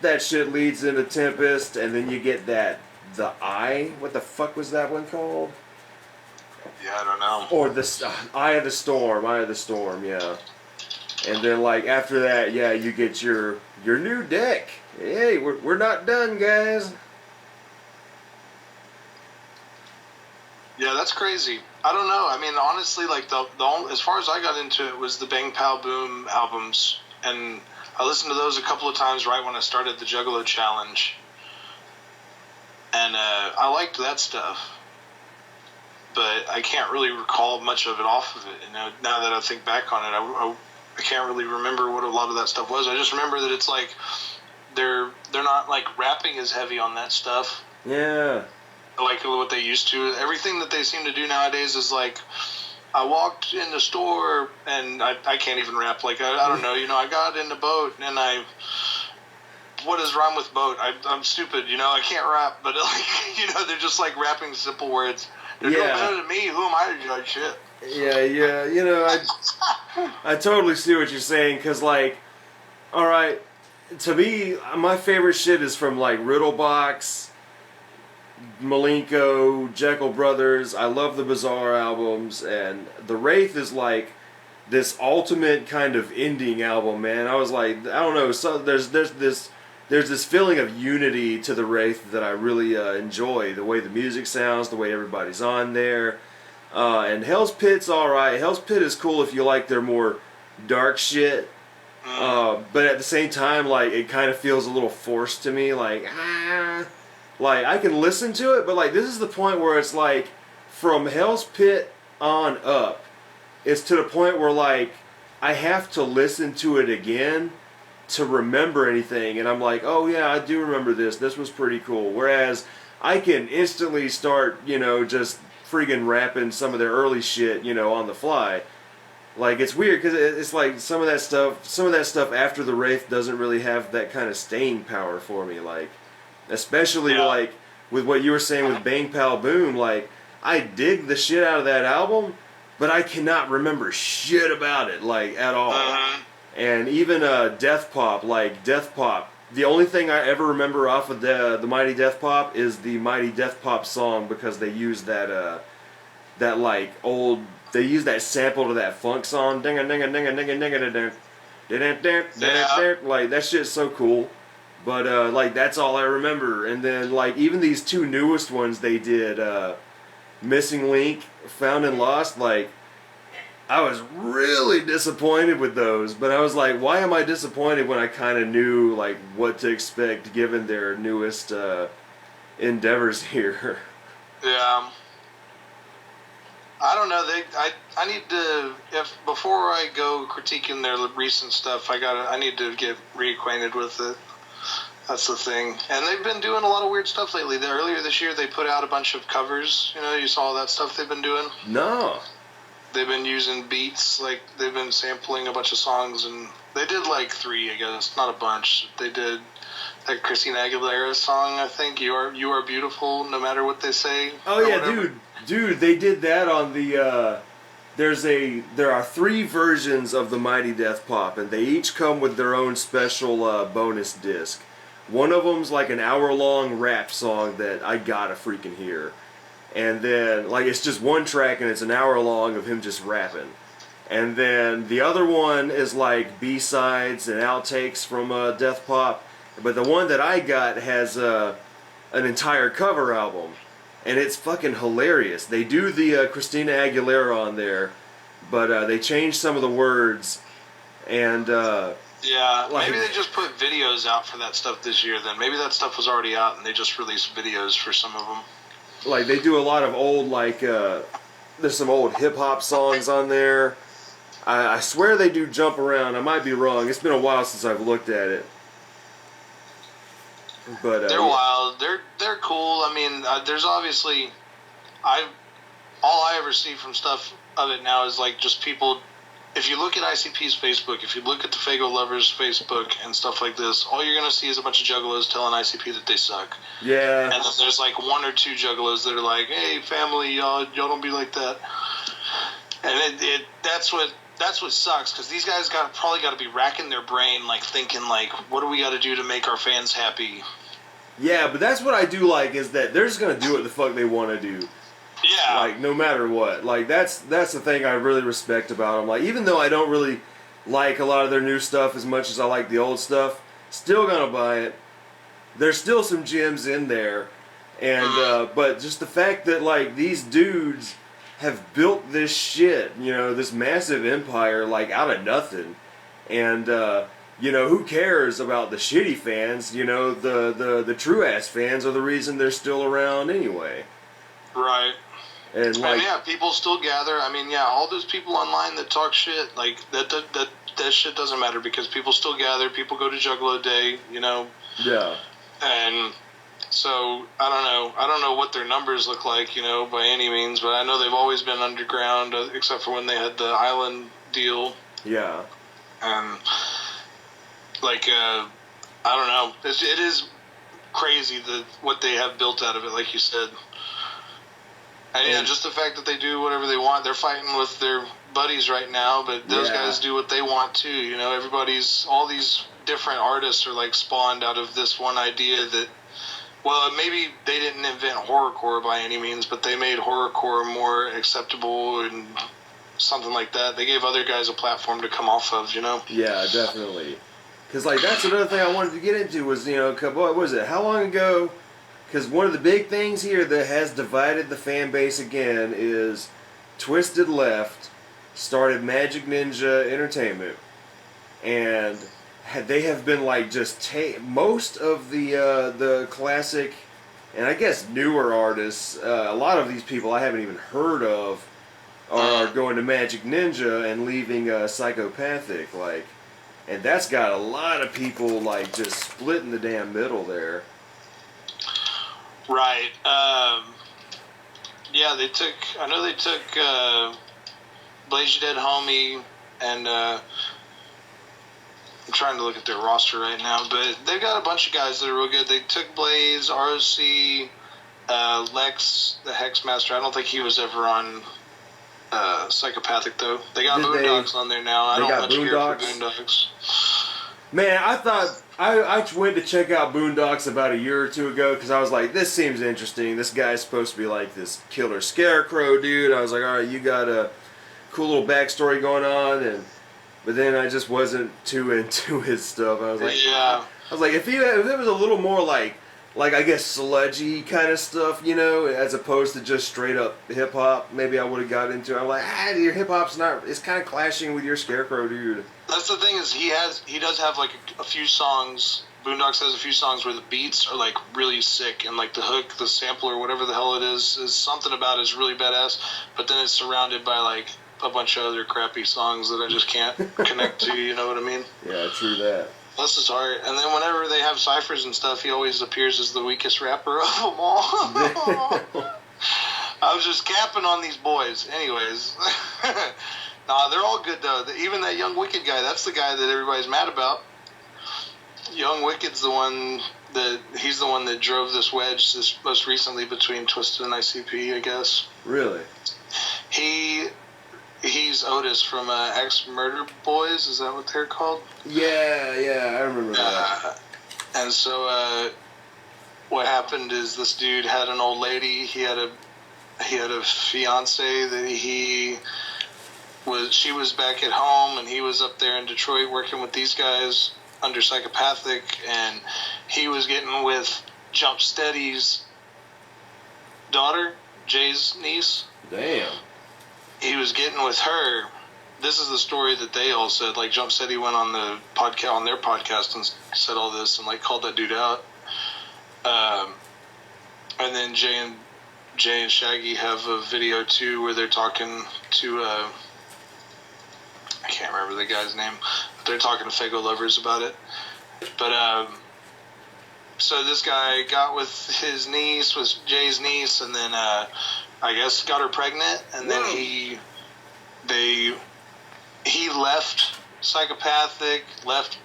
that shit leads into Tempest, and then you get the Eye. What the fuck was that one called? Yeah, I don't know. Or the Eye of the Storm, yeah. And then like after that, yeah, you get your new deck. Hey, we're not done, guys. Yeah, that's crazy. I don't know. I mean, honestly, like the only, as far as I got into it was the Bang Pow Boom albums, and I listened to those a couple of times right when I started the Juggalo challenge, and I liked that stuff. But I can't really recall much of it off of it. You know, now that I think back on it, I can't really remember what a lot of that stuff was. I just remember that it's like they're not like rapping as heavy on that stuff. Yeah. Like what they used to. Everything that they seem to do nowadays is like, I walked in the store and I can't even rap. Like I don't know. You know, I got in the boat and what does rhyme with boat? I'm stupid. You know, I can't rap. But like, you know, they're just like rapping simple words. They're doing better than me. Who am I to judge shit? Yeah. You know, I totally see what you're saying. Because, like, alright, to me, my favorite shit is from, like, Riddlebox, Malenko, Jekyll Brothers. I love the Bizarre albums. And The Wraith is, like, this ultimate kind of ending album, man. I was like, I don't know. So there's this feeling of unity to the Wraith that I really enjoy. The way the music sounds, the way everybody's on there. And Hell's Pit's alright. Hell's Pit is cool if you like their more dark shit. But at the same time, like, it kind of feels a little forced to me. Like I can listen to it, but like this is the point where it's like from Hell's Pit on up, it's to the point where like I have to listen to it again to remember anything, and I'm like, oh yeah, I do remember this. This was pretty cool. Whereas I can instantly start, you know, just friggin' rapping some of their early shit, you know, on the fly. Like, it's weird because it's like some of that stuff after the Wraith doesn't really have that kind of staying power for me. Like, especially like with what you were saying with Bang Pal Boom. Like, I dig the shit out of that album, but I cannot remember shit about it, like, at all. And even Death Pop, the only thing I ever remember off of the Mighty Death Pop is the Mighty Death Pop song, because they use that like old, they use that sample to that funk song, ding a ding a ding a ding a ding a ding, like that shit's so cool. But like that's all I remember. And then like even these two newest ones they did, Missing Link, Found and Lost, like I was really disappointed with those, but I was like, why am I disappointed when I kind of knew like what to expect given their newest endeavors here? Yeah. I don't know. I need to, before I go critiquing their recent stuff, I need to get reacquainted with it. That's the thing. And they've been doing a lot of weird stuff lately. Earlier this year, they put out a bunch of covers. You know, you saw that stuff they've been doing? No. They've been using beats, like, they've been sampling a bunch of songs, and they did, like, 3, I guess, not a bunch. They did that Christina Aguilera song, I think, You Are Beautiful, No Matter What They Say. Oh, yeah, dude, they did that on the, there are 3 versions of the Mighty Death Pop, and they each come with their own special bonus disc. One of them's like an hour-long rap song that I gotta freaking hear. And then, like, it's just one track and it's an hour long of him just rapping. And then the other one is like B-sides and outtakes from Death Pop. But the one that I got has an entire cover album. And it's fucking hilarious. They do the Christina Aguilera on there, but they change some of the words. And, yeah, like, maybe they just put videos out for that stuff this year then. Maybe that stuff was already out and they just released videos for some of them. Like, they do a lot of old, like, there's some old hip-hop songs on there. I swear they do Jump Around. I might be wrong. It's been a while since I've looked at it. But they're wild. They're cool. I mean, there's obviously... all I ever see from stuff of it now is, like, just people... If you look at ICP's Facebook, if you look at the Fago Lovers Facebook and stuff like this, all you're going to see is a bunch of juggalos telling ICP that they suck. Yeah. And then there's like 1 or 2 juggalos that are like, hey, family, y'all don't be like that. And that's what sucks, because these guys probably got to be racking their brain, like thinking, like, what do we got to do to make our fans happy? Yeah, but that's what I do like, is that they're just going to do what the fuck they want to do. Yeah. Like, no matter what. Like, that's the thing I really respect about them. Like, even though I don't really like a lot of their new stuff as much as I like the old stuff, still gonna buy it. There's still some gems in there. And, but just the fact that, like, these dudes have built this shit, you know, this massive empire, like, out of nothing. And, you know, who cares about the shitty fans? You know, the true-ass fans are the reason they're still around anyway. Right. And like, yeah, people still gather. I mean, yeah, all those people online that talk shit, like that shit doesn't matter, because people still gather. People go to Juggalo Day, you know. Yeah. And so I don't know what their numbers look like, you know, by any means, but I know they've always been underground, except for when they had the Island deal. Yeah. And like I don't know, it is crazy what they have built out of it, like you said. And yeah, just the fact that they do whatever they want. They're fighting with their buddies right now, but those guys do what they want too. You know, all these different artists are like spawned out of this one idea that, well, maybe they didn't invent horrorcore by any means, but they made horrorcore more acceptable and something like that. They gave other guys a platform to come off of, you know? Yeah, definitely. Because, like, that's another thing I wanted to get into was, you know, what was it? How long ago... Because one of the big things here that has divided the fan base again is Twisted Left started Magic Ninja Entertainment, and they have been like just most of the classic and I guess newer artists. A lot of these people I haven't even heard of are going to Magic Ninja and leaving Psychopathic, like, and that's got a lot of people like just split in the damn middle there. Right. Yeah, I know they took Blaze Dead Homie, and I'm trying to look at their roster right now, but they've got a bunch of guys that are real good. They took Blaze, ROC, Lex, the Hexmaster. I don't think he was ever on Psychopathic, though. They got Boondocks on there now. I don't much care for Boondocks. Man, I thought I went to check out Boondocks about a year or two ago because I was like, this seems interesting. This guy's supposed to be like this killer scarecrow dude. I was like, all right, you got a cool little backstory going on, but then I just wasn't too into his stuff. I was like, yeah. I was like, if it was a little more like I guess sludgy kind of stuff, you know, as opposed to just straight up hip hop, maybe I would have got into it. I'm like, your hip hop's it's kind of clashing with your scarecrow dude. That's the thing is he does have like a few songs. Boondocks has a few songs where the beats are like really sick, and like the hook, the sample, or whatever the hell it is something about it is really badass. But then it's surrounded by like a bunch of other crappy songs that I just can't connect to. You know what I mean? Yeah, true that. Bless his heart. And then whenever they have ciphers and stuff, he always appears as the weakest rapper of them all. I was just capping on these boys. Anyways. Nah, they're all good, though. Even that Young Wicked guy, that's the guy that everybody's mad about. Young Wicked's he's the one that drove this wedge this most recently between Twisted and ICP, I guess. Really? He's Otis from Ex-Murder Boys, is that what they're called? Yeah, I remember that. And so, what happened is this dude had an old lady. He had a fiance that she was back at home, and he was up there in Detroit working with these guys under Psychopathic, and he was getting with Jump Steady's daughter, Jay's niece. Damn. He was getting with her. This is the story that they all said. Like Jump Steady went on the podcast, on their podcast, and said all this, and like called that dude out. And then Jay and Shaggy have a video too where they're talking to I can't remember the guy's name, but they're talking to Fago Lovers about it. But so this guy got with his niece, with Jay's niece, and then I guess got her pregnant, and then he left Psychopathic, left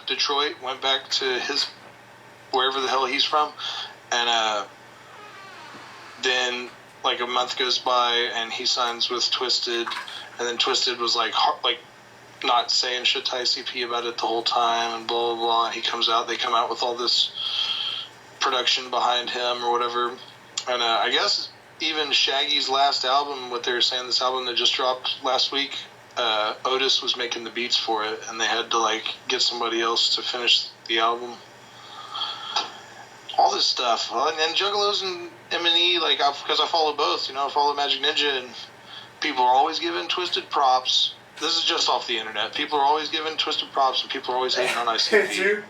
Detroit, went back to his wherever the hell he's from, and then like a month goes by and he signs with Twisted, and then Twisted was like not saying shit to ICP about it the whole time, and blah blah blah. He comes out, they come out with all this production behind him or whatever, and I guess even Shaggy's last album, what they were saying, this album that just dropped last week, Otis was making the beats for it, and they had to like get somebody else to finish the album. All this stuff, and Juggalos and M&E, like, because I follow both, you know, I follow Magic Ninja, and people are always giving Twisted props. This is just off the internet. People are always giving Twisted props, and people are always hating on ICP.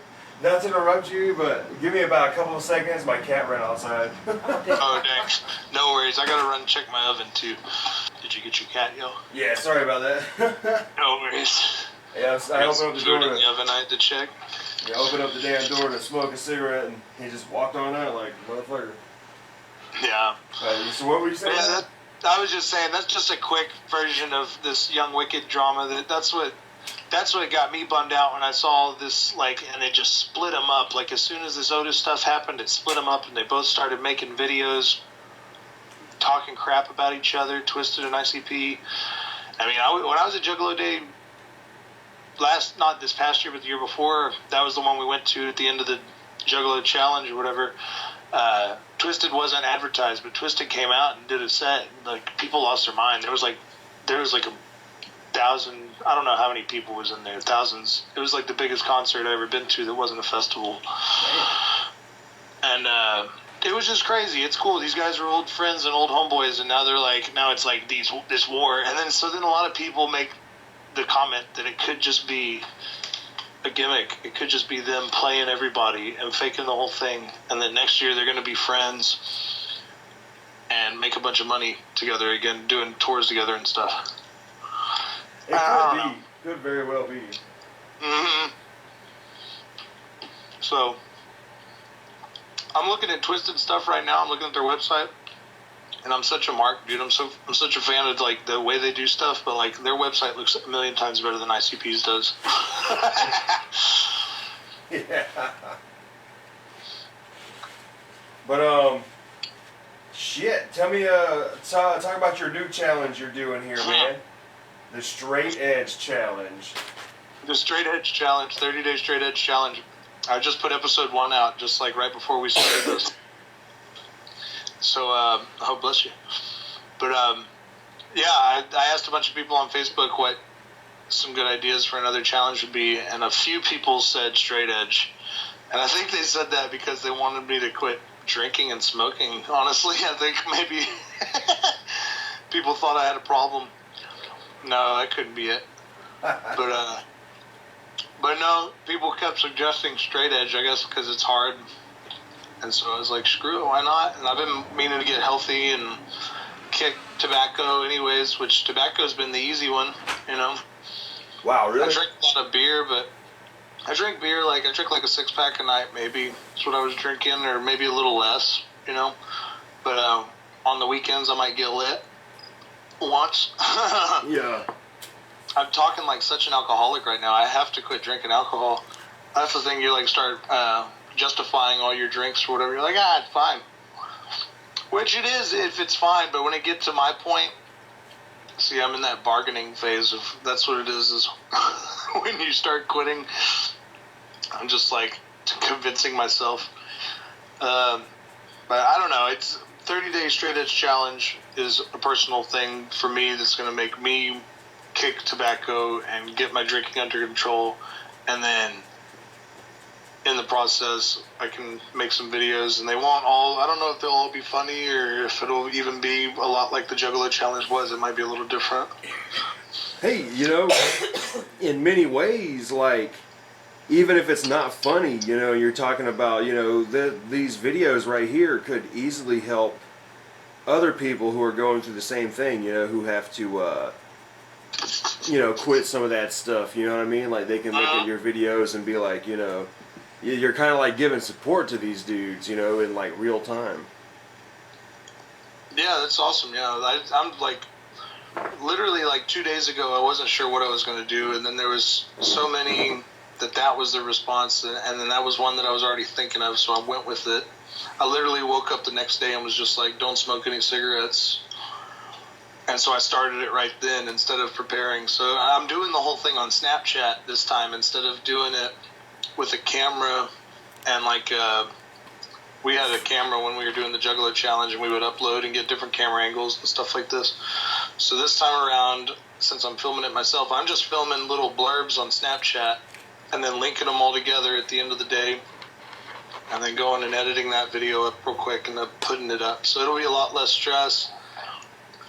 Not to interrupt you, but give me about a couple of seconds. My cat ran outside. Oh, dang. No worries. I gotta run and check my oven, too. Did you get your cat, yo? Yeah, sorry about that. No worries. Yeah, I opened up the door. In the oven, I had to check. Yeah, opened up the damn door to smoke a cigarette, and he just walked on out like motherfucker. Yeah. So what were you saying? Yeah, I was just saying that's just a quick version of this Young Wicked drama. That's what got me bummed out when I saw this, like, and it just split them up. Like, as soon as this Otis stuff happened, it split them up, and they both started making videos talking crap about each other, Twisted and ICP. I mean, when I was at Juggalo Day not this past year, but the year before, that was the one we went to at the end of the Juggalo Challenge or whatever. Twisted wasn't advertised, but Twisted came out and did a set. And, like, people lost their mind. There was like 1,000. I don't know how many people was in there. Thousands. It was like the biggest concert I ever been to that wasn't a festival. And it was just crazy. It's cool. These guys are old friends and old homeboys, and now it's like this war. And then a lot of people make the comment that it could just be a gimmick. It could just be them playing everybody and faking the whole thing, and then next year they're going to be friends and make a bunch of money together again, doing tours together and stuff. It could be. Could very well be. Mm-hmm. So I'm looking at Twisted stuff right now. I'm looking at their website. and I'm such a mark, dude. I'm such a fan of like the way they do stuff, but like their website looks a million times better than ICP's does. Yeah. But shit. Tell me, talk about your new challenge you're doing here, man. The Straight Edge Challenge. The Straight Edge Challenge, 30-day Straight Edge Challenge. I just put episode 1 out, just like right before we started this. So, oh, bless you. But, yeah, I asked a bunch of people on Facebook what some good ideas for another challenge would be, and a few people said Straight Edge. And I think they said that because they wanted me to quit drinking and smoking. Honestly, I think maybe people thought I had a problem. No, that couldn't be it. But no, people kept suggesting Straight Edge, I guess, because it's hard. And so I was like, screw it, why not? And I've been meaning to get healthy and kick tobacco anyways, which tobacco's been the easy one, you know. Wow, really? I drink a lot of beer, but I drink beer, I drink like a 6-pack a night, maybe. That's what I was drinking, or maybe a little less, you know. But on the weekends, I might get lit once. Yeah. I'm talking like such an alcoholic right now. I have to quit drinking alcohol. That's the thing. You like start justifying all your drinks or whatever. You're like, it's fine. Which it is if it's fine. But when it gets to my point, see, I'm in that bargaining phase of that's what it is when you start quitting. I'm just like convincing myself. But I don't know. It's 30-day Straight Edge Challenge is a personal thing for me that's going to make me kick tobacco and get my drinking under control, and then in the process I can make some videos, and they won't all, I don't know if they'll all be funny or if it'll even be a lot like the Juggalo challenge was. It might be a little different. Hey, you know, in many ways, like, even if it's not funny, you know, you're talking about, you know, these videos right here could easily help other people who are going through the same thing, you know, who have to you know, quit some of that stuff, you know what I mean? Like, they can look at your videos and be like, you know, you're kind of like giving support to these dudes, you know, in like real time. Yeah, that's awesome. Yeah, I'm like, literally like 2 days ago, I wasn't sure what I was going to do, and then there was so many that was the response, and then that was one that I was already thinking of, so I went with it. I literally woke up the next day and was just like, don't smoke any cigarettes. And so I started it right then instead of preparing. So I'm doing the whole thing on Snapchat this time instead of doing it with a camera. And like we had a camera when we were doing the Juggalo challenge, and we would upload and get different camera angles and stuff like this. So this time around, since I'm filming it myself, I'm just filming little blurbs on Snapchat and then linking them all together at the end of the day, and then going and editing that video up real quick and then putting it up. So it'll be a lot less stress.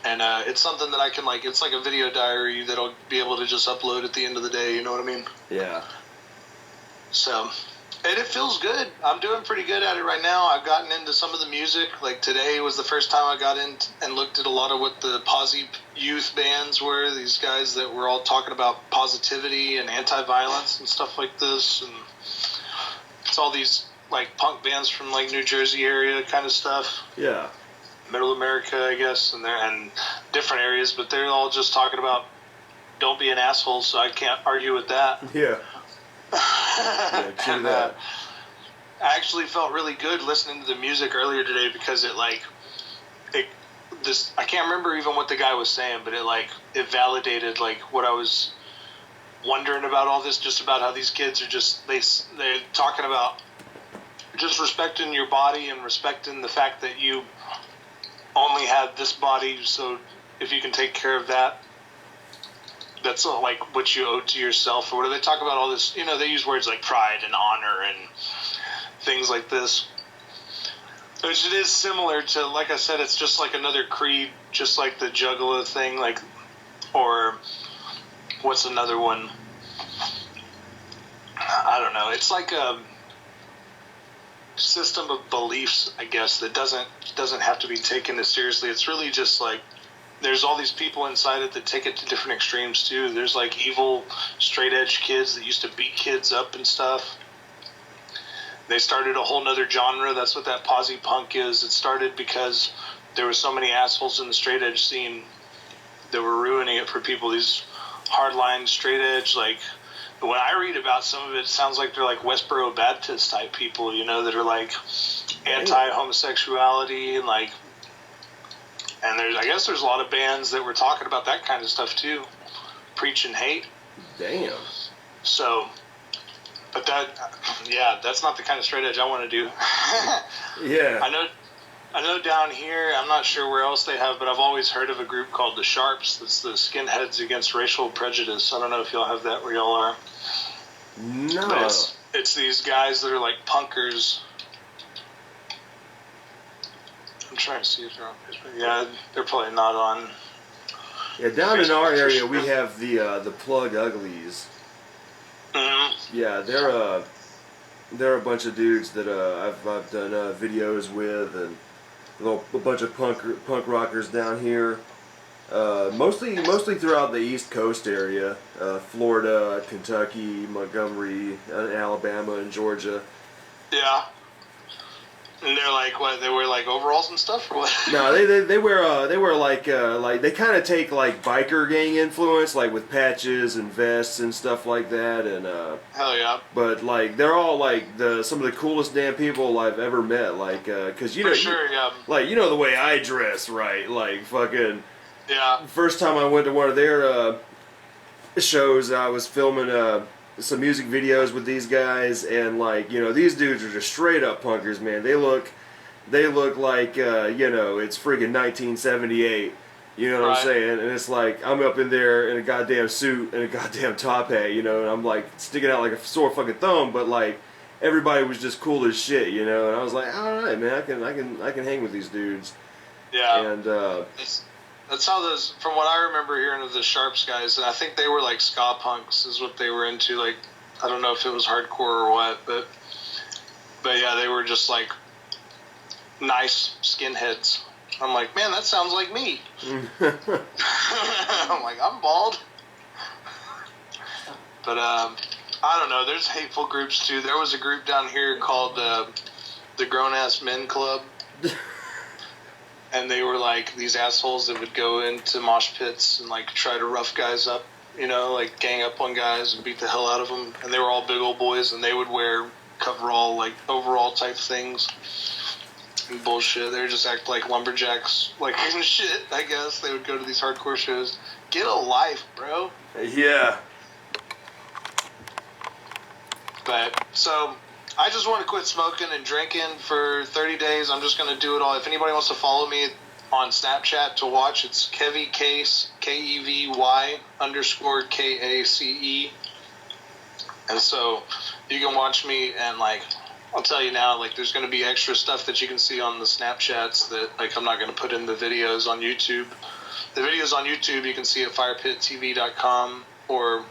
And it's something that I can, like, it's like a video diary that I'll be able to just upload at the end of the day, you know what I mean? Yeah. So, and it feels good. I'm doing pretty good at it right now. I've gotten into some of the music. Like, today was the first time I got in and looked at a lot of what the posse youth bands were, these guys that were all talking about positivity and anti-violence and stuff like this. And it's all these, like, punk bands from, like, New Jersey area kind of stuff. Yeah. Middle America, I guess, and different areas, but they're all just talking about don't be an asshole, so I can't argue with that. Yeah. Yeah, true that. I actually felt really good listening to the music earlier today because I can't remember even what the guy was saying, but it validated like what I was wondering about all this, just about how these kids are just they're talking about just respecting your body and respecting the fact that you only have this body, so if you can take care of that, that's like what you owe to yourself, or whatever. They talk about all this, you know, they use words like pride and honor and things like this, which it is similar to, like I said, it's just like another creed, just like the Juggalo thing, like, or what's another one? I don't know. It's like a system of beliefs, I guess, that doesn't have to be taken as seriously. It's really just like there's all these people inside it that take it to different extremes too. There's like evil straight edge kids that used to beat kids up and stuff. They started a whole nother genre. That's what that posse punk is. It started because there were so many assholes in the straight edge scene that were ruining it for people. These hardline straight edge, like, when I read about some of it, it sounds like they're like Westboro Baptist type people, you know, that are like anti-homosexuality and like, and I guess there's a lot of bands that were talking about that kind of stuff too, preaching hate. Damn. So, but that's not the kind of straight edge I want to do. Yeah. I know down here, I'm not sure where else they have, but I've always heard of a group called the Sharps. That's the Skinheads Against Racial Prejudice. I don't know if y'all have that where y'all are. No. But it's these guys that are like punkers. I'm trying to see if they're on Facebook. Yeah, they're probably not on. Yeah, down in our area we have the Plug Uglies. Mm-hmm. Yeah, they're a bunch of dudes that I've done videos with, and a bunch of punk rockers down here. Mostly throughout the East Coast area, Florida, Kentucky, Montgomery, Alabama, and Georgia. Yeah. And they're like, what? They wear like overalls and stuff, or what? No, they wear like they kind of take like biker gang influence, like with patches and vests and stuff like that, and Hell yeah. But like they're all like some of the coolest damn people I've ever met, like because you know, yeah. like you know the way I dress, right? Like fucking. Yeah. First time I went to one of their shows, I was filming some music videos with these guys, and like, you know, these dudes are just straight up punkers, man. They look like you know, it's friggin' 1978. You know what I'm saying? And it's like I'm up in there in a goddamn suit and a goddamn top hat, you know, and I'm like sticking out like a sore fucking thumb, but like everybody was just cool as shit, you know. And I was like, all right, man, I can hang with these dudes. Yeah. And that's how those, from what I remember hearing of the Sharps guys, and I think they were like ska punks is what they were into. Like, I don't know if it was hardcore or what, but yeah, they were just like nice skinheads. I'm like, man, that sounds like me. I'm like, I'm bald. But I don't know. There's hateful groups too. There was a group down here called the Grown Ass Men Club. And they were like these assholes that would go into mosh pits and like try to rough guys up, you know, like gang up on guys and beat the hell out of them. And they were all big old boys, and they would wear coverall, like overall type things and bullshit. They would just act like lumberjacks, like and shit. I guess they would go to these hardcore shows. Get a life, bro. yeah. But so. I just want to quit smoking and drinking for 30 days. I'm just going to do it all. If anybody wants to follow me on Snapchat to watch, it's Kevy Case, KEVY_KACE. And so you can watch me, and like, I'll tell you now, like, there's going to be extra stuff that you can see on the Snapchats that, like, I'm not going to put in the videos on YouTube. The videos on YouTube you can see at firepittv.com or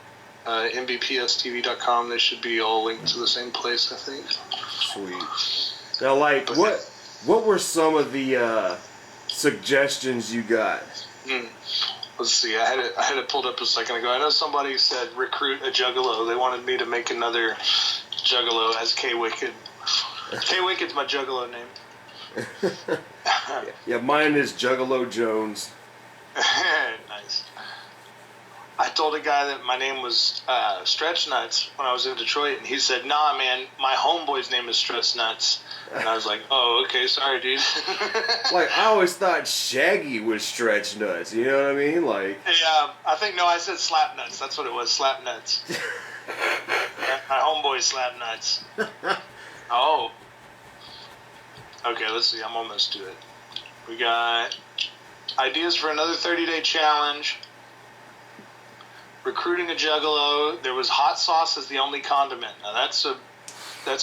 mbpstv.com. They should be all linked to the same place, I think. Sweet. Now, like, what were some of the suggestions you got? Let's see. I had it pulled up a second ago. I know somebody said recruit a Juggalo. They wanted me to make another Juggalo as K Wicked. K Wicked's my Juggalo name. Yeah, mine is Juggalo Jones. Nice. I told a guy that my name was Stretch Nuts when I was in Detroit, and he said, nah, man, my homeboy's name is Stretch Nuts. And I was like, oh, okay, sorry, dude. Like, I always thought Shaggy was Stretch Nuts, you know what I mean? Like, yeah, I said Slap Nuts. That's what it was, Slap Nuts. My homeboy's Slap Nuts. Oh. Okay, let's see, I'm almost to it. We got ideas for another 30-day challenge. Recruiting a Juggalo. There was hot sauce as the only condiment. Now that's a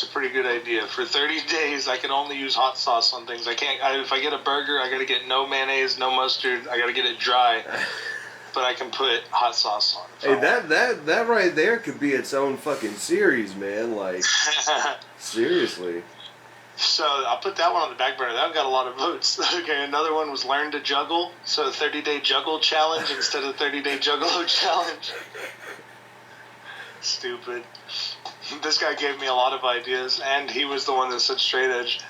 pretty good idea. For 30 days, I can only use hot sauce on things. If I get a burger, I gotta get no mayonnaise, no mustard. I gotta get it dry. But I can put hot sauce on it. Hey, that right there could be its own fucking series, man. Like, seriously. So I'll put that one on the back burner. That one got a lot of votes. Okay, another one was learn to juggle. So 30-day juggle challenge instead of 30-day Juggalo challenge. Stupid. This guy gave me a lot of ideas, and he was the one that said straight edge.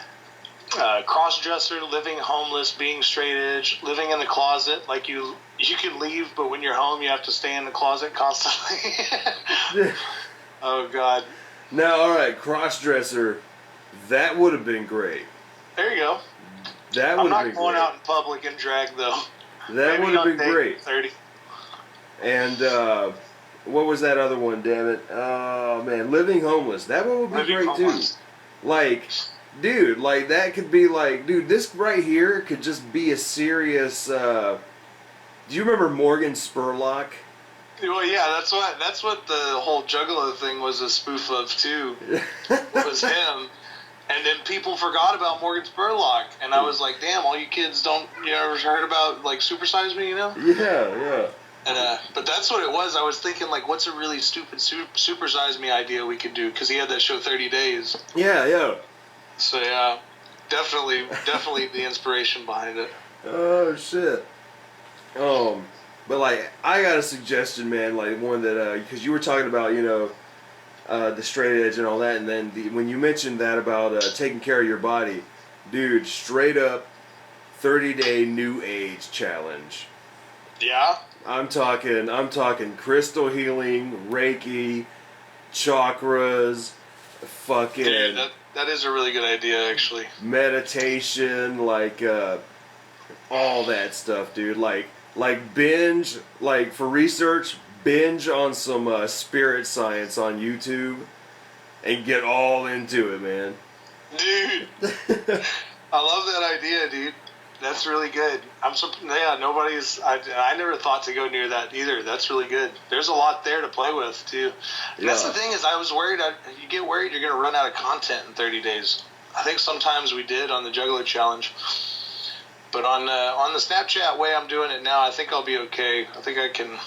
cross-dresser, living homeless, being straight edge, living in the closet. Like you can leave, but when you're home, you have to stay in the closet constantly. Oh, God. Now, all right, cross-dresser, that would have been great. There you go. That would have been great. I'm not going out in public in drag, though. That would have been great. 30. And what was that other one, damn it? Oh, man, living homeless. That one would be great, too. Like, dude, like, that could be like, dude, this right here could just be a serious, do you remember Morgan Spurlock? Well, yeah, that's what the whole Juggalo thing was a spoof of, too. Was him. And then people forgot about Morgan Spurlock, and I was like, damn, all you kids ever heard about, like, Super Size Me, you know? Yeah. And, but that's what it was. I was thinking, like, what's a really stupid Super Size Me idea we could do? Because he had that show 30 Days. Yeah. So, yeah, definitely the inspiration behind it. Oh, shit. But, like, I got a suggestion, man, like, one that, because you were talking about, the straight edge and all that, and then when you mentioned that about taking care of your body, dude, straight up 30-day New Age challenge. Yeah? I'm talking crystal healing, Reiki, chakras, fucking... Dude, that is a really good idea, actually. Meditation, like, all that stuff, dude. Like binge, like, for research, binge on some spirit science on YouTube and get all into it, man. Dude, I love that idea, dude. That's really good. I never thought to go near that either. That's really good. There's a lot there to play with, too. And that's the thing is, I was worried, you get worried you're going to run out of content in 30 days. I think sometimes we did on the Juggalo Challenge. But on the Snapchat way I'm doing it now, I think I'll be okay. I think I can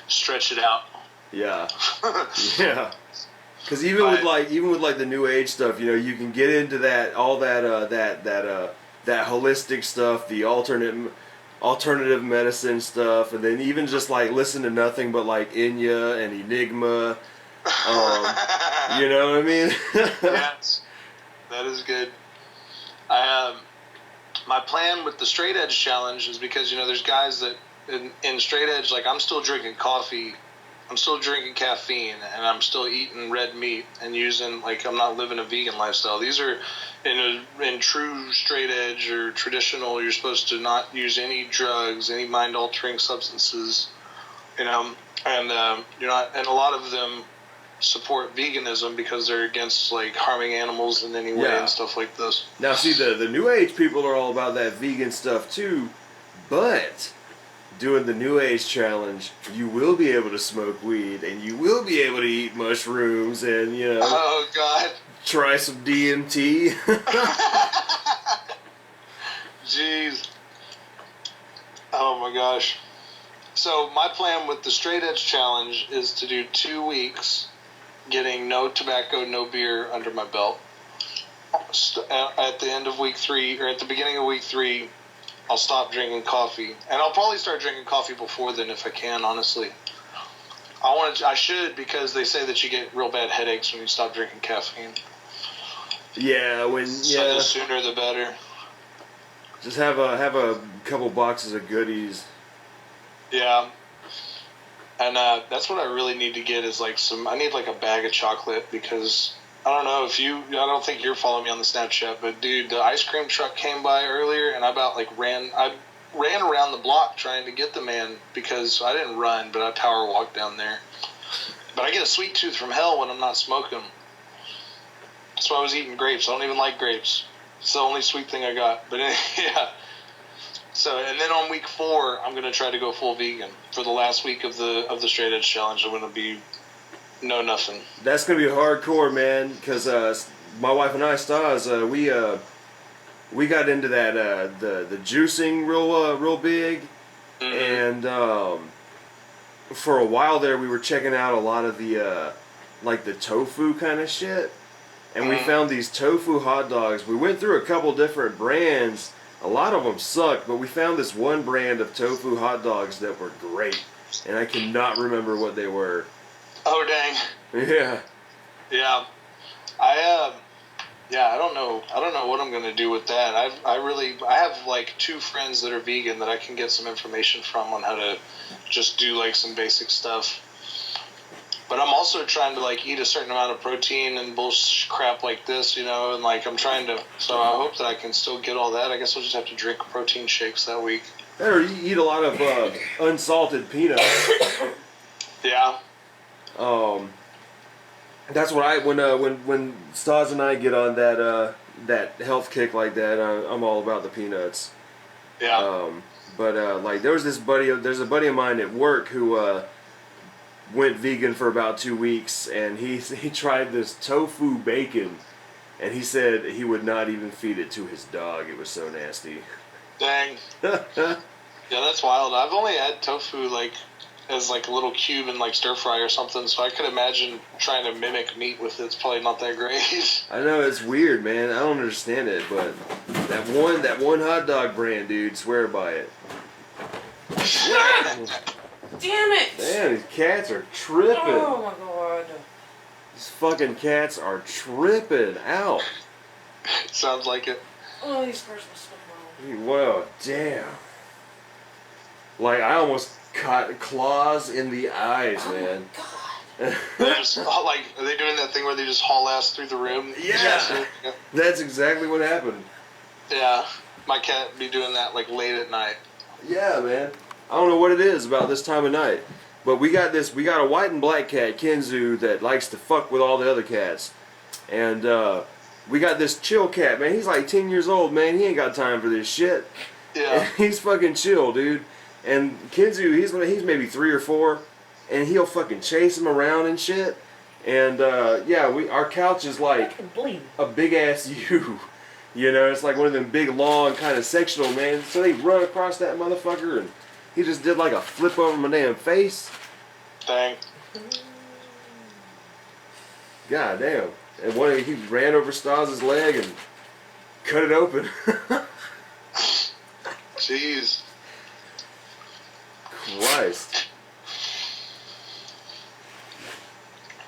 stretch it out. Yeah. Yeah. Because even with the New Age stuff, you can get into that that holistic stuff, the alternative medicine stuff, and then even just like listen to nothing but like Enya and Enigma. You know what I mean? Yes, that is good. My plan with the straight edge challenge is because there's guys that in straight edge, like, I'm still drinking coffee, I'm still drinking caffeine, and I'm still eating red meat and using, like, I'm not living a vegan lifestyle. These are in true straight edge or traditional. You're supposed to not use any drugs, any mind altering substances, and you're not. And a lot of them support veganism because they're against, like, harming animals in any way and stuff like this. Now, see, the New Age people are all about that vegan stuff too, but doing the New Age challenge, you will be able to smoke weed and you will be able to eat mushrooms and oh God, try some DMT. Jeez. Oh my gosh. So my plan with the straight edge challenge is to do 2 weeks getting no tobacco, no beer under my belt. At the end of week 3, or at the beginning of week 3, I'll stop drinking coffee. And I'll probably start drinking coffee before then if I can, honestly. I should, because they say that you get real bad headaches when you stop drinking caffeine. Yeah, So the sooner the better. Just have a couple boxes of goodies. Yeah. And that's what I really need to get is I need like a bag of chocolate, because I don't know if I don't think you're following me on the Snapchat, but dude, the ice cream truck came by earlier and I about ran around the block trying to get the man, because I didn't run, but I power walked down there. But I get a sweet tooth from hell when I'm not smoking. That's why I was eating grapes. I don't even like grapes. It's the only sweet thing I got. But yeah. So, and then on week 4, I'm gonna try to go full vegan for the last week of the straight edge challenge. I'm gonna be no nothing. That's gonna be hardcore, man. Because my wife and I, Stas, we got into that the juicing real big, and for a while there we were checking out a lot of the like the tofu kind of shit, and we found these tofu hot dogs. We went through a couple different brands. A lot of them sucked, but we found this one brand of tofu hot dogs that were great, and I cannot remember what they were. Oh dang. Yeah. Yeah. Yeah, I don't know what I'm gonna do with that. I have like 2 friends that are vegan that I can get some information from on how to just do like some basic stuff. But I'm also trying to like eat a certain amount of protein and bullshit crap like this, you know, and like I'm trying to. So I hope that I can still get all that. I guess I'll just have to drink protein shakes that week. Or you eat a lot of unsalted peanuts. Yeah. That's what when Stas and I get on that health kick like that, I'm all about the peanuts. Yeah. But like there's a buddy of mine at work who went vegan for about 2 weeks, and he tried this tofu bacon, and he said he would not even feed it to his dog. It was so nasty. Dang. Yeah, that's wild. I've only had tofu like as like a little cube in like stir fry or something, so I could imagine trying to mimic meat with it's probably not that great. I know, it's weird, man. I don't understand it, but that one hot dog brand, dude, swear by it. Damn it! Man, these cats are tripping. Oh my god. These fucking cats are tripping out. Sounds like it. Oh, these birds must swim well. Whoa, damn. Like, I almost caught claws in the eyes, man. God. They're just like, are they doing that thing where they just haul ass through the room? Yeah. That's exactly what happened. Yeah. My cat be doing that like late at night. Yeah, man. I don't know what it is about this time of night, but we got a white and black cat, Kenzu, that likes to fuck with all the other cats, and we got this chill cat, man. He's like 10 years old, man. He ain't got time for this shit. Yeah. And he's fucking chill, dude. And Kenzu, he's maybe 3 or 4, and he'll fucking chase him around and shit. And yeah, our couch is like a big ass U. You know, it's like one of them big, long, kind of sectional, man. So they run across that motherfucker, and he just did like a flip over my damn face. Dang. God damn. And he ran over Stas' leg and cut it open. Jeez. Christ.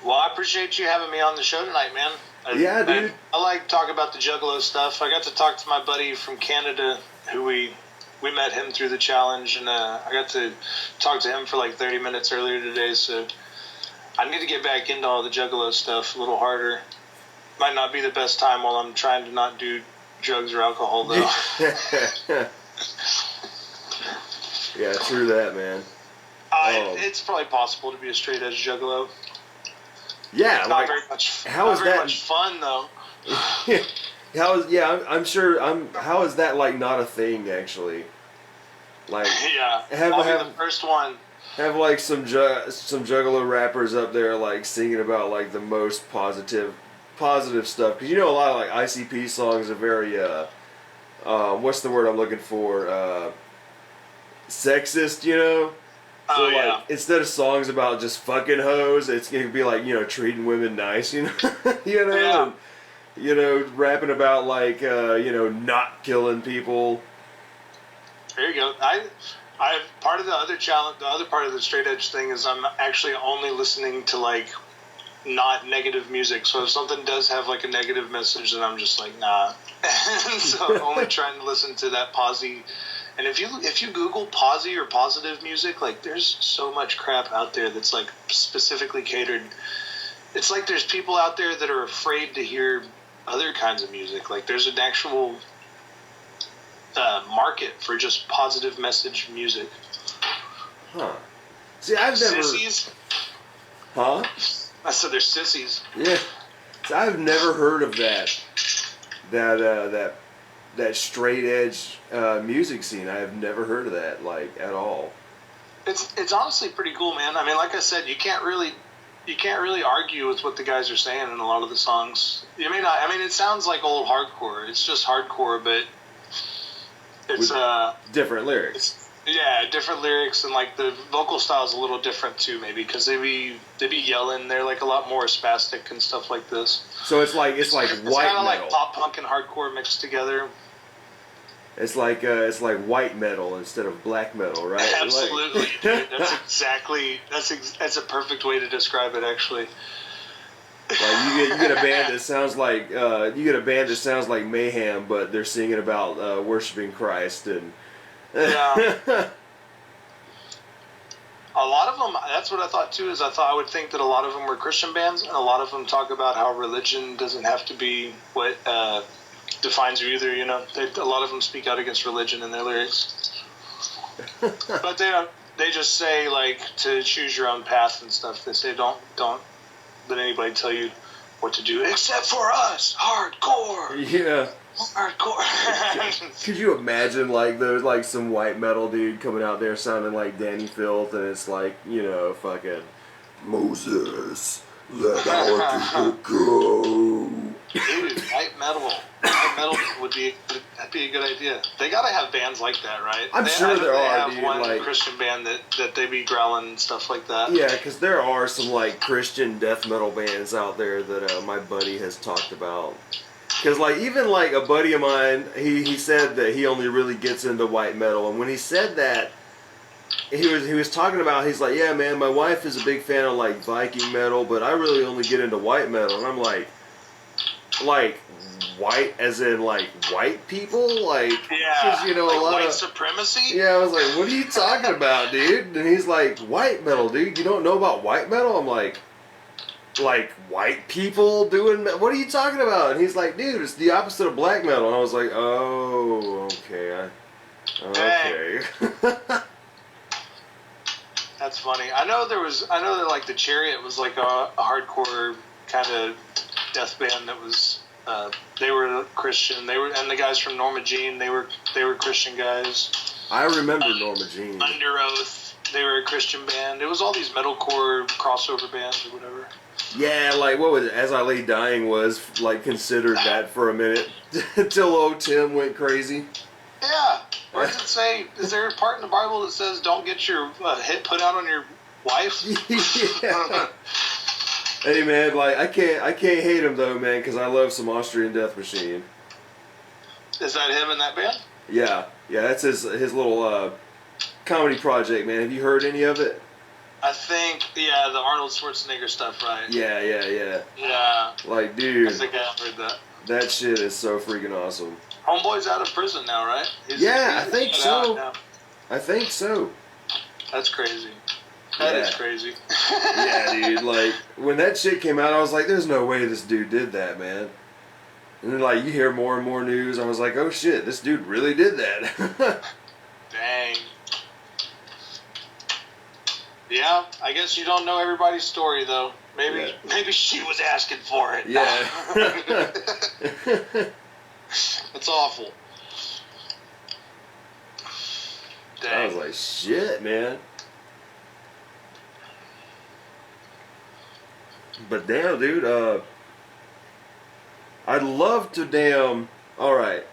Well, I appreciate you having me on the show tonight, man. Yeah, dude. I like talking about the Juggalo stuff. I got to talk to my buddy from Canada, who we met him through the challenge, and I got to talk to him for like 30 minutes earlier today, so I need to get back into all the Juggalo stuff a little harder. Might not be the best time while I'm trying to not do drugs or alcohol, though. Yeah, true that, man. It's probably possible to be a straight edge Juggalo. Yeah, It's like, not very much. how is not very that much fun though? I'm sure. How is that like not a thing actually? Like, Yeah, I'll be the first one. have like some Juggalo rappers up there like singing about like the most positive stuff, because you know a lot of like ICP songs are very what's the word I'm looking for, sexist, you know. So like, yeah. instead of songs about just fucking hoes, it's gonna be like, you know, treating women nice, you know. You know, Yeah. and, you know, rapping about like you know, not killing people. There you go. I part of the other challenge, the other part of the straight edge thing is I'm actually only listening to like not negative music. So if something does have like a negative message, then I'm just like, nah. And so I'm only trying to listen to that posy. And if you Google posy or positive music, like there's so much crap out there that's like specifically catered. It's like there's people out there that are afraid to hear other kinds of music. Like there's an actual market for just positive message music. Huh. See, I've never. Sissies. Huh? I said they're sissies. Yeah. See, I've never heard of that straight edge music scene. I have never heard of that, like, at all. It's honestly pretty cool, man. I mean, like I said, you can't really argue with what the guys are saying in a lot of the songs. You may not. I mean, it sounds like old hardcore. It's just hardcore, but it's with different lyrics. Different lyrics, and like the vocal style is a little different too, maybe because they be yelling. They're like a lot more spastic and stuff like this. So it's like it's white kind of metal. like pop punk and hardcore mixed together. It's like white metal instead of black metal, right? Absolutely, dude. That's a perfect way to describe it, actually. Like you get a band that sounds like Mayhem, but they're singing about worshiping Christ and. Yeah. A lot of them, that's what I thought too, I would think that a lot of them were Christian bands, and a lot of them talk about how religion doesn't have to be what defines you either, you know. A lot of them speak out against religion in their lyrics. But they just say, like, to choose your own path and stuff. They say don't let anybody tell you what to do, except for us, hardcore. Yeah. Hardcore. Could you imagine, like, there's, like, some white metal dude coming out there sounding like Danny Filth, and it's like, you know, fucking Moses, let our people go. Dude, white metal that'd be a good idea. They gotta have bands like that, right? I'm sure there are, dude. They have one like Christian band that they be growling and stuff like that. Yeah, because there are some, like, Christian death metal bands out there that my buddy has talked about. Because, like, even, like, a buddy of mine, he said that he only really gets into white metal. And when he said that, he was talking about, he's like, yeah, man, my wife is a big fan of, like, Viking metal, but I really only get into white metal. And I'm like, white as in, like, white people? Like, yeah, 'cause, you know, like a lot white of supremacy? Yeah, I was like, what are you talking about, dude? And he's like, white metal, dude? You don't know about white metal? I'm like white people doing what are you talking about? And he's like, dude, it's the opposite of black metal. And I was like, oh, okay. Okay. That's funny. I know that, like, the Chariot was like a hardcore kind of death band that was they were Christian. And the guys from Norma Jean, they were Christian guys. I remember Norma Jean. Under Oath, they were a Christian band. It was all these metalcore crossover bands or whatever. Yeah, like, what was it? As I Lay Dying was, like, considered that for a minute. Until old Tim went crazy. Yeah. Or does it say, is there a part in the Bible that says don't get your hit put out on your wife? Yeah. Hey, man, like, I can't hate him, though, man, because I love some Austrian Death Machine. Is that him in that band? Yeah, that's his little comedy project, man. Have you heard any of it? I think, yeah, the Arnold Schwarzenegger stuff, right? Yeah. Yeah. Like, dude. I think I've heard that. That shit is so freaking awesome. Homeboy's out of prison now, right? I think so. I think so. That's crazy. That is crazy. Yeah, dude. Like, when that shit came out, I was like, there's no way this dude did that, man. And then, like, you hear more and more news. I was like, oh, shit, this dude really did that. Dang. Yeah, I guess you don't know everybody's story, though. Maybe she was asking for it. Yeah. It's awful. Dang. I was like, shit, man. But damn, dude, I'd love to alright.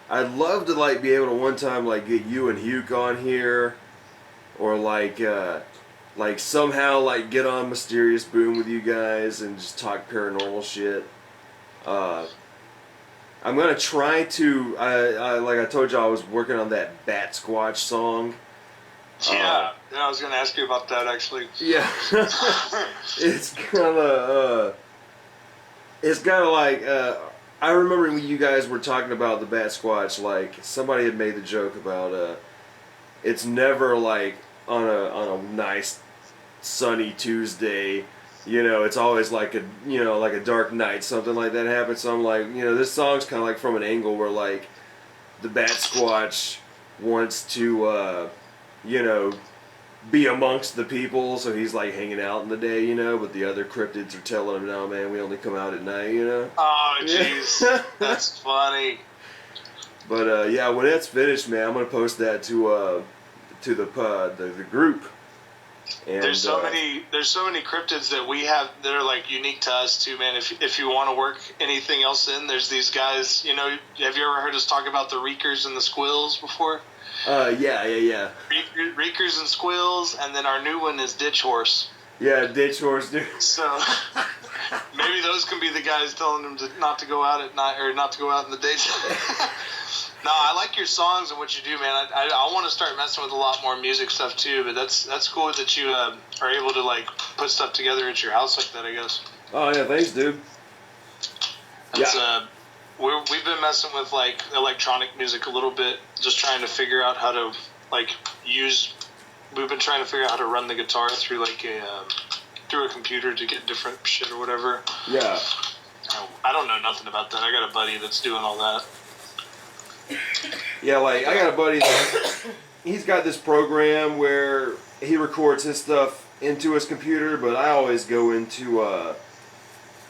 I'd love to, like, be able to one time, like, get you and Hugh on here. Or, like somehow, like, get on Mysterious Boom with you guys and just talk paranormal shit. I'm gonna try to, like I told you, I was working on that Bat Squatch song. Yeah, I was gonna ask you about that, actually. Yeah. It's kinda like, I remember when you guys were talking about the Bat Squatch, like, somebody had made the joke about, it's never, like, on a nice sunny Tuesday, you know, it's always like a dark night, something like that happens. So I'm like, you know, this song's kind of like from an angle where, like, the Bat Squatch wants to, you know, be amongst the people, so he's, like, hanging out in the day, you know, but the other cryptids are telling him, no, man, we only come out at night, you know? Oh, jeez. That's funny. But, yeah, when that's finished, man, I'm going to post that to the group. And, there's so many cryptids that we have that are, like, unique to us too, man. If you want to work anything else in, there's these guys. You know, have you ever heard us talk about the reekers and the squills before? Yeah. Reekers and squills, and then our new one is ditch horse. Yeah, ditch horse, dude. So maybe those can be the guys telling them not to go out at night or not to go out in the daytime. No, I like your songs and what you do, man. I want to start messing with a lot more music stuff too. But that's cool that you are able to, like, put stuff together at your house like that, I guess. Oh yeah, thanks, dude. That's, we've been messing with like electronic music a little bit, just trying to figure out how to like use. We've been trying to figure out how to run the guitar through like through a computer to get different shit or whatever. Yeah. I don't know nothing about that. I got a buddy that's doing all that. Yeah, like I got a buddy that he's got this program where he records his stuff into his computer, but I always go into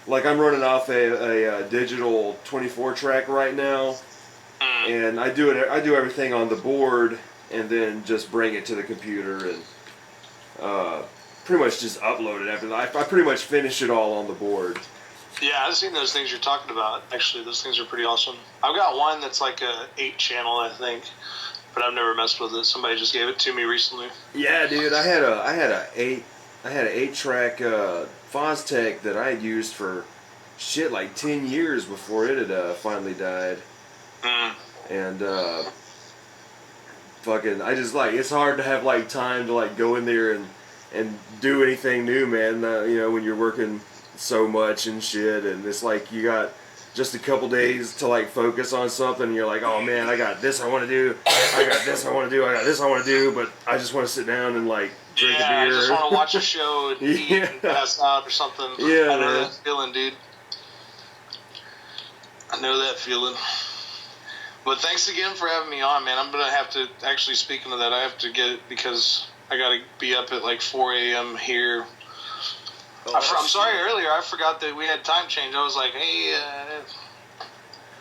like I'm running off a digital 24 track right now, and I do everything on the board and then just bring it to the computer and pretty much just upload it after that. I pretty much finish it all on the board. Yeah, I've seen those things you're talking about. Actually, those things are pretty awesome. I've got one that's like a 8-channel, I think, but I've never messed with it. Somebody just gave it to me recently. Yeah, dude, I had an 8-track Foztech that I had used for shit like 10 years before it had finally died. And fucking, I just like, it's hard to have like time to like go in there and do anything new, man. You know, when you're working so much and shit, and it's like you got just a couple days to like focus on something, and you're like, oh man, I got this I want to do, I got this I want to do, I got this I want to do, but I just want to sit down and like drink a beer. I just want to watch a show and eat and pass out or something. Yeah, I know that feeling, dude. I know that feeling. But thanks again for having me on, man. I'm gonna have to actually, speaking of that, I have to get it because I gotta be up at like 4 a.m. here. I'm sorry earlier. I forgot that we had time change. I was like, hey.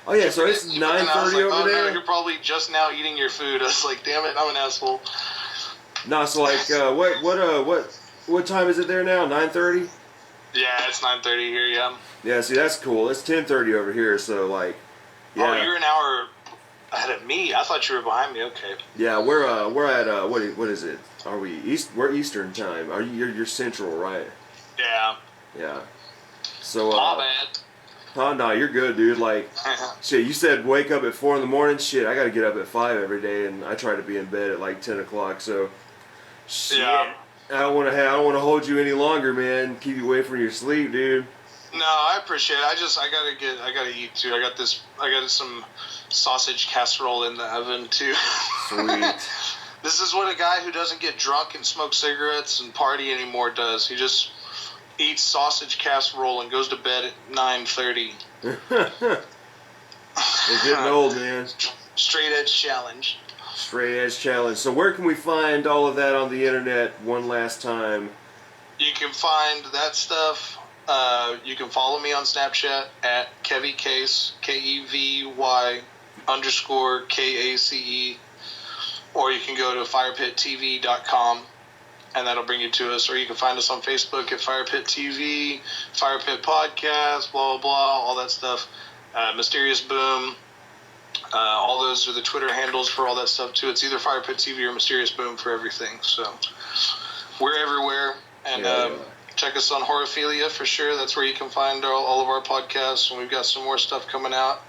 Oh yeah, so it's 9:30 over there. No, you're probably just now eating your food. I was like, damn it, I'm an asshole. No, so like, what time is it there now? 9:30. Yeah, it's 9:30 here. Yeah. Yeah, see that's cool. It's 10:30 over here, so like, yeah. Oh, you're an hour ahead of me. I thought you were behind me. Okay. Yeah, we're at what is it? Are we we're Eastern time? You're Central, right? Yeah. Yeah. So My bad. Oh no, you're good, dude. Like, shit, you said wake up at 4 in the morning. Shit, I gotta get up at 5 every day, and I try to be in bed at like 10 o'clock. So, shit, Yeah. I don't want to hold you any longer, man. Keep you away from your sleep, dude. No, I appreciate it. I gotta eat too. I got some sausage casserole in the oven too. Sweet. This is what a guy who doesn't get drunk and smoke cigarettes and party anymore does. He just eats sausage casserole and goes to bed at 9:30. They're getting old, man. Straight edge challenge. Straight edge challenge. So where can we find all of that on the internet one last time? You can find that stuff. You can follow me on Snapchat at KevyCase, KEVY_KACE, or you can go to firepittv.com and that'll bring you to us, or you can find us on Facebook at Firepit TV, Firepit Podcast, blah, blah, blah, all that stuff. Mysterious Boom. All those are the Twitter handles for all that stuff too. It's either Firepit TV or Mysterious Boom for everything. So we're everywhere. And check us on Horophilia for sure. That's where you can find all of our podcasts. And we've got some more stuff coming out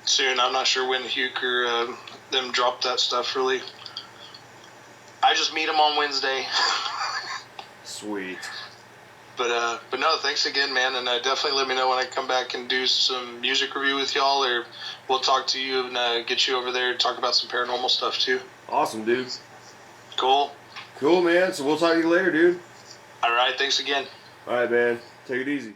soon. I'm not sure when Hugh or them drop that stuff really. I just meet them on Wednesday. Sweet. But no, thanks again, man, and definitely let me know when I come back and do some music review with y'all, or we'll talk to you and get you over there to talk about some paranormal stuff too. Awesome, dude. Cool. Cool, man. So we'll talk to you later, dude. All right, thanks again. All right, man. Take it easy.